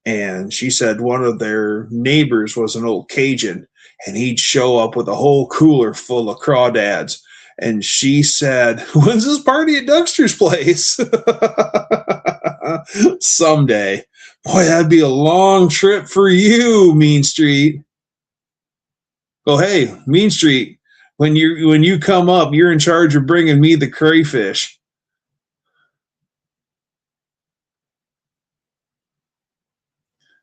And she said one of their neighbors was an old Cajun. And he'd show up with a whole cooler full of crawdads. And she said, "When's this party at Dexter's place?" Someday. Boy, that'd be a long trip for you, Mean Street. Well, hey, Mean Street, when you come up, you're in charge of bringing me the crayfish.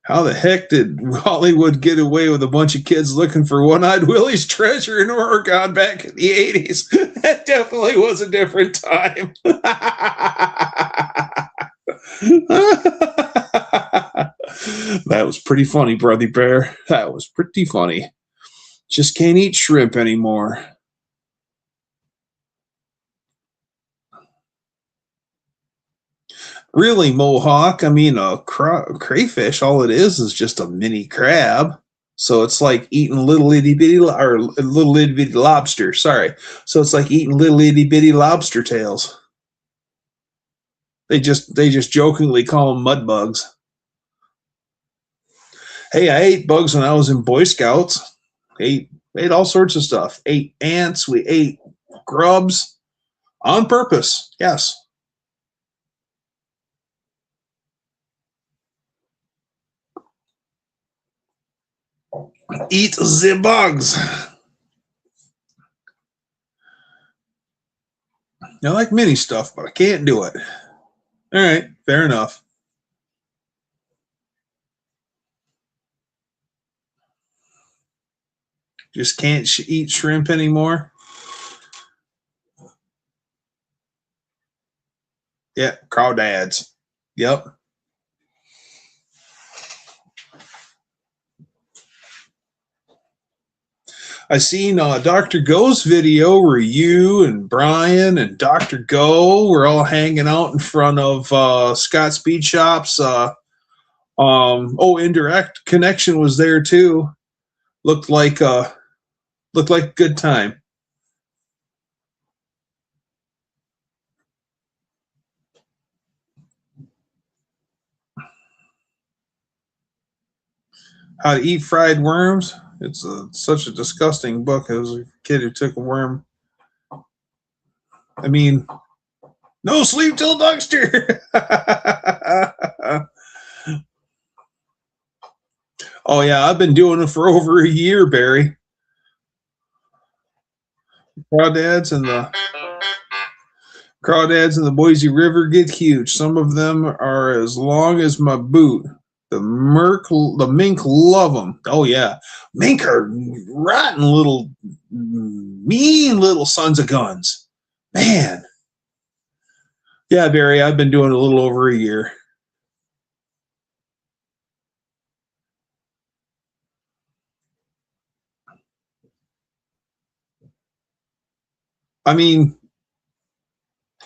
How the heck did Hollywood get away with a bunch of kids looking for One-Eyed Willie's treasure in Oregon back in the 80s? That definitely was a different time. That was pretty funny, Brother Bear. That was pretty funny. Just can't eat shrimp anymore. Really, Mohawk, I mean, a crayfish, all it is just a mini crab. So it's like eating little itty bitty lobster. Sorry. So it's like eating little itty bitty lobster tails. They just jokingly call them mud bugs. Hey, I ate bugs when I was in Boy Scouts. Ate all sorts of stuff. Ate ants. We ate grubs on purpose. Yes. Eat the bugs. I like mini stuff, but I can't do it. All right, fair enough. Just can't eat shrimp anymore. Yeah, crawdads. Yep. I seen Dr. Go's video where you and Brian and Dr. Go were all hanging out in front of Scott Speed Shop's. Indirect Connection was there too. Looked like a good time. How to Eat Fried Worms. It's such a disgusting book. It was a kid who took a worm. I mean, no sleep till Dunkster. Oh yeah, I've been doing it for over a year, Barry. Crawdads and the Boise River get huge. Some of them are as long as my boot. The mink love them. Oh yeah, mink are rotten little, mean little sons of guns. Man. Yeah, Barry, I've been doing it a little over a year. I mean,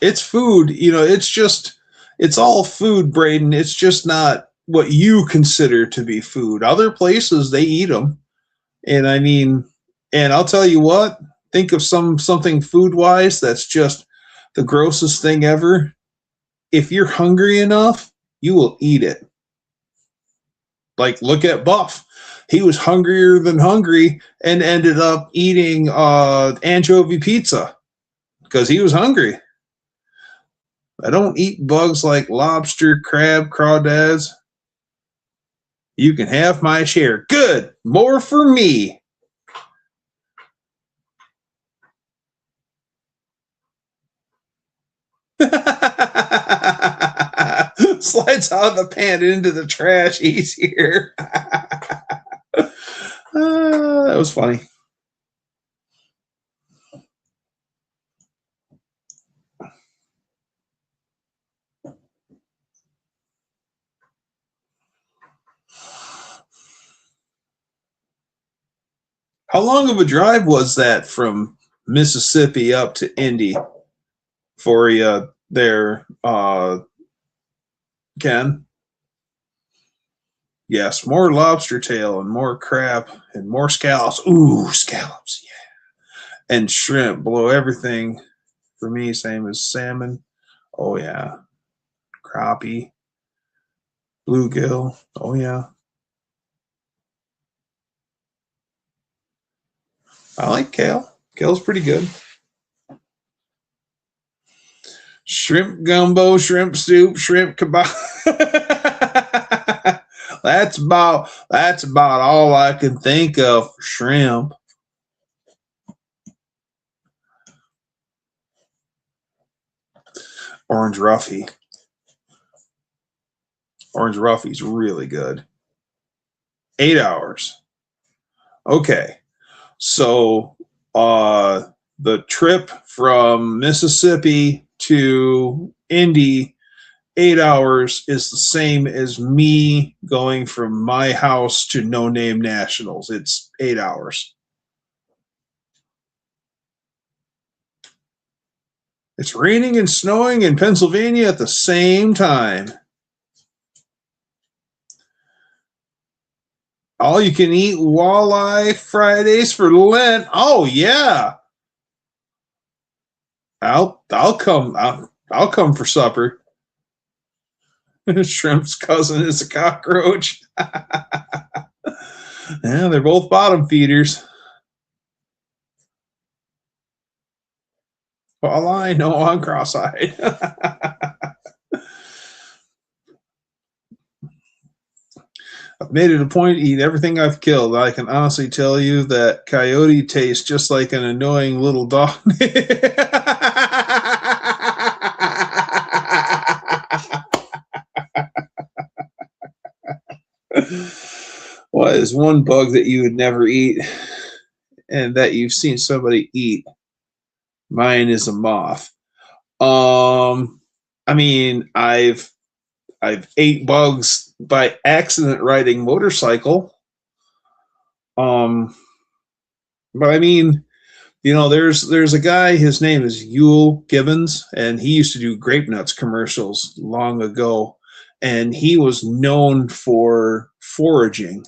it's food. It's all food, Braden. It's just not what you consider to be food. Other places, they eat them. And I mean, and I'll tell you what, think of something food-wise that's just the grossest thing ever. If you're hungry enough, you will eat it. Like, look at Buff. He was hungrier than hungry and ended up eating anchovy pizza because he was hungry. I don't eat bugs like lobster, crab, crawdads. You can have my share. Good. More for me. Slides out of the pan into the trash easier. That was funny. How long of a drive was that from Mississippi up to Indy for you there, Ken? Yes, more lobster tail and more crab and more scallops. Ooh, scallops, yeah. And shrimp below everything for me, same as salmon. Oh, yeah. Crappie, bluegill. Oh, yeah. I like kale. Kale's pretty good. Shrimp gumbo, shrimp soup, shrimp kebab. That's about all I can think of for shrimp. Orange Roughy. Orange Roughy's really good. 8 hours. Okay. So the trip from Mississippi to Indy, 8 hours, is the same as me going from my house to No Name Nationals. It's 8 hours. It's raining and snowing in Pennsylvania at the same time. All you can eat walleye Fridays for Lent. Oh yeah. I'll come. I'll come for supper. Shrimp's cousin is a cockroach. Yeah, they're both bottom feeders. Well, I know I'm cross-eyed. I've made it a point to eat everything I've killed. I can honestly tell you that coyote tastes just like an annoying little dog. What is one bug that you would never eat and that you've seen somebody eat? Mine is a moth. I mean, I've ate bugs by accident riding motorcycle. Um, but I mean, there's a guy. His name is Yule Gibbons, and he used to do grape nuts commercials long ago, and he was known for foraging.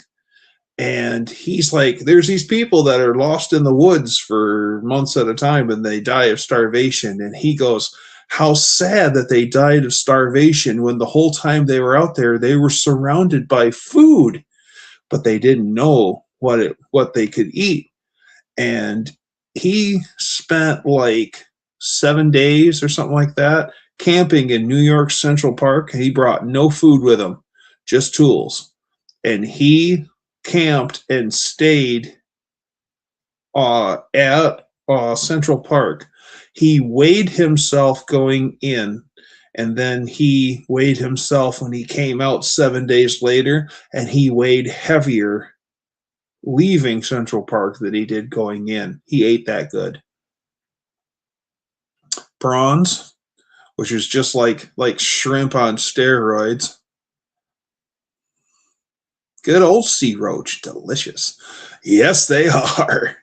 And he's like, there's these people that are lost in the woods for months at a time and they die of starvation. And he goes, how sad that they died of starvation when the whole time they were out there, they were surrounded by food, but they didn't know what they could eat. And he spent like 7 days or something like that camping in New York Central Park. He brought no food with him, just tools. And he camped and stayed at Central Park. He weighed himself going in, and then he weighed himself when he came out 7 days later, and he weighed heavier leaving Central Park than he did going in. He ate that good. Prawns, which is just like shrimp on steroids. Good old sea roach, delicious. Yes, they are.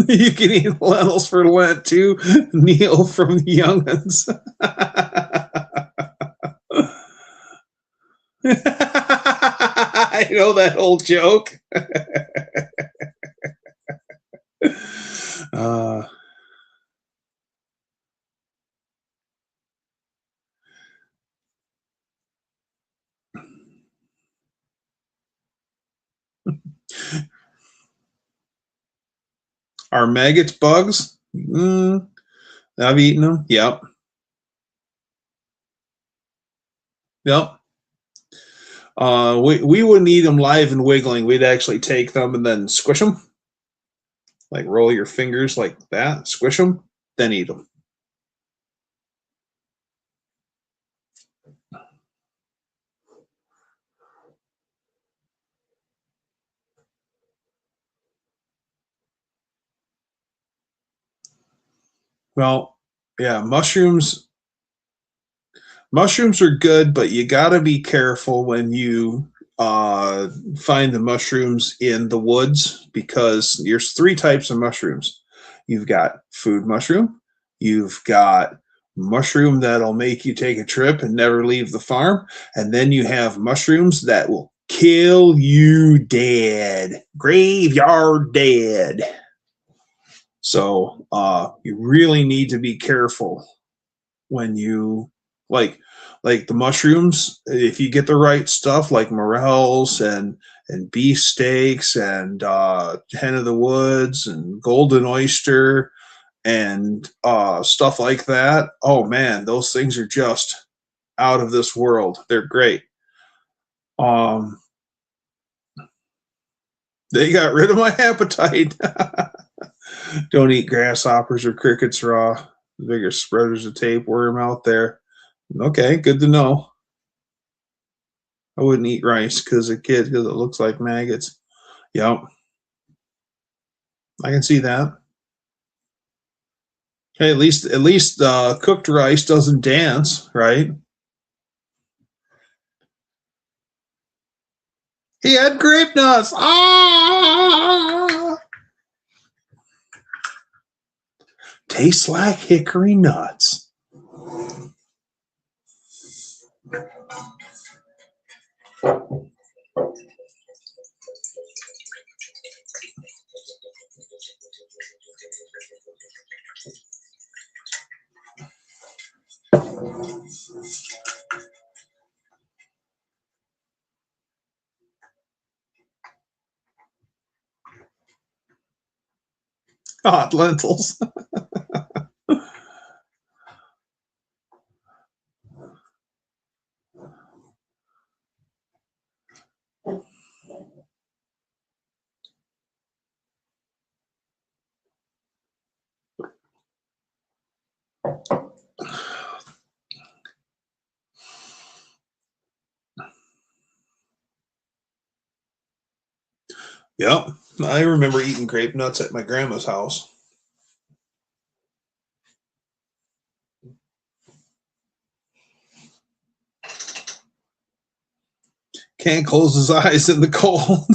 You can eat lentils for Lent too, Neil from the Young'uns. I know that old joke. uh, are maggots bugs? I've eaten them. Yep. Yep. We wouldn't eat them live and wiggling. We'd actually take them and then squish them, like roll your fingers like that, squish them, then eat them. Well, yeah, mushrooms. Mushrooms are good, but you got to be careful when you find the mushrooms in the woods because there's three types of mushrooms. You've got food mushroom, you've got mushroom that'll make you take a trip and never leave the farm, and then you have mushrooms that will kill you dead, graveyard dead. So you really need to be careful when you like the mushrooms. If you get the right stuff like morels and beefsteaks and hen of the woods and golden oyster and stuff like that, oh man, those things are just out of this world. They're great. um they got rid of my appetite. Don't eat grasshoppers or crickets raw. The biggest spreaders of tapeworm out there. Okay, good to know. I wouldn't eat rice because it looks like maggots. Yep, I can see that. Hey, at least cooked rice doesn't dance, right? He had grape nuts. Ah! Tastes like hickory nuts. Hot lentils. Yep, I remember eating grape nuts at my grandma's house. Can't close his eyes in the cold.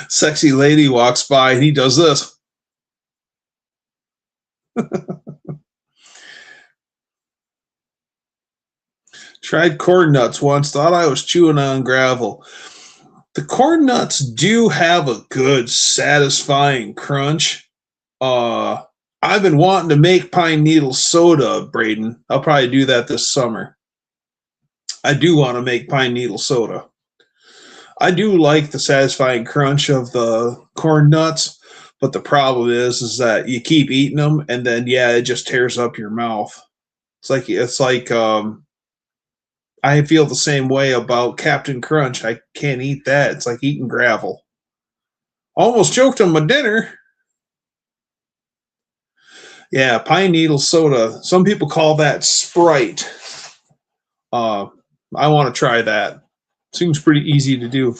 Sexy lady walks by and he does this. Tried corn nuts once, thought I was chewing on gravel. The corn nuts do have a good, satisfying crunch. I've been wanting to make pine needle soda, Braden. I'll probably do that this summer. I do want to make pine needle soda. I do like the satisfying crunch of the corn nuts, but the problem is that you keep eating them and then it just tears up your mouth. It's like I feel the same way about Captain Crunch. I can't eat that. It's like eating gravel. Almost choked on my dinner. Yeah, pine needle soda. Some people call that Sprite. I want to try that. Seems pretty easy to do.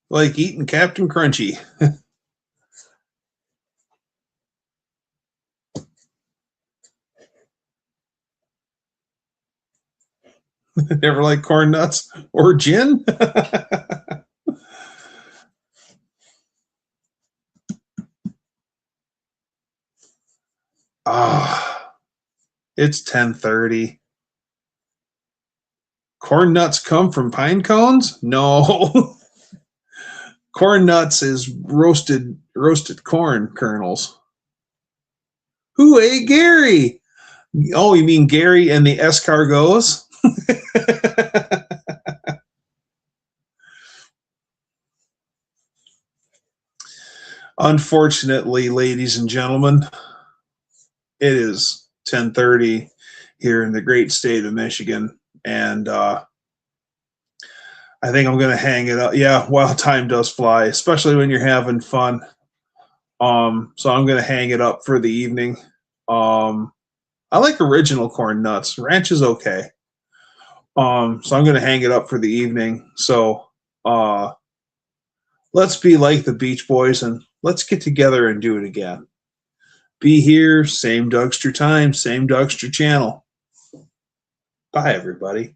Like eating Captain Crunchy. Never like corn nuts or gin? It's 10:30. Corn nuts come from pine cones? No. Corn nuts is roasted corn kernels. Who ate Gary? Oh, you mean Gary and the escargots? Unfortunately, ladies and gentlemen, it is 10:30 here in the great state of Michigan, and I think I'm going to hang it up. Yeah, well, time does fly, especially when you're having fun. So I'm going to hang it up for the evening. I like original corn nuts. Ranch is okay. So I'm going to hang it up for the evening. So let's be like the Beach Boys and let's get together and do it again. Be here, same Dougster time, same Dougster channel. Bye, everybody.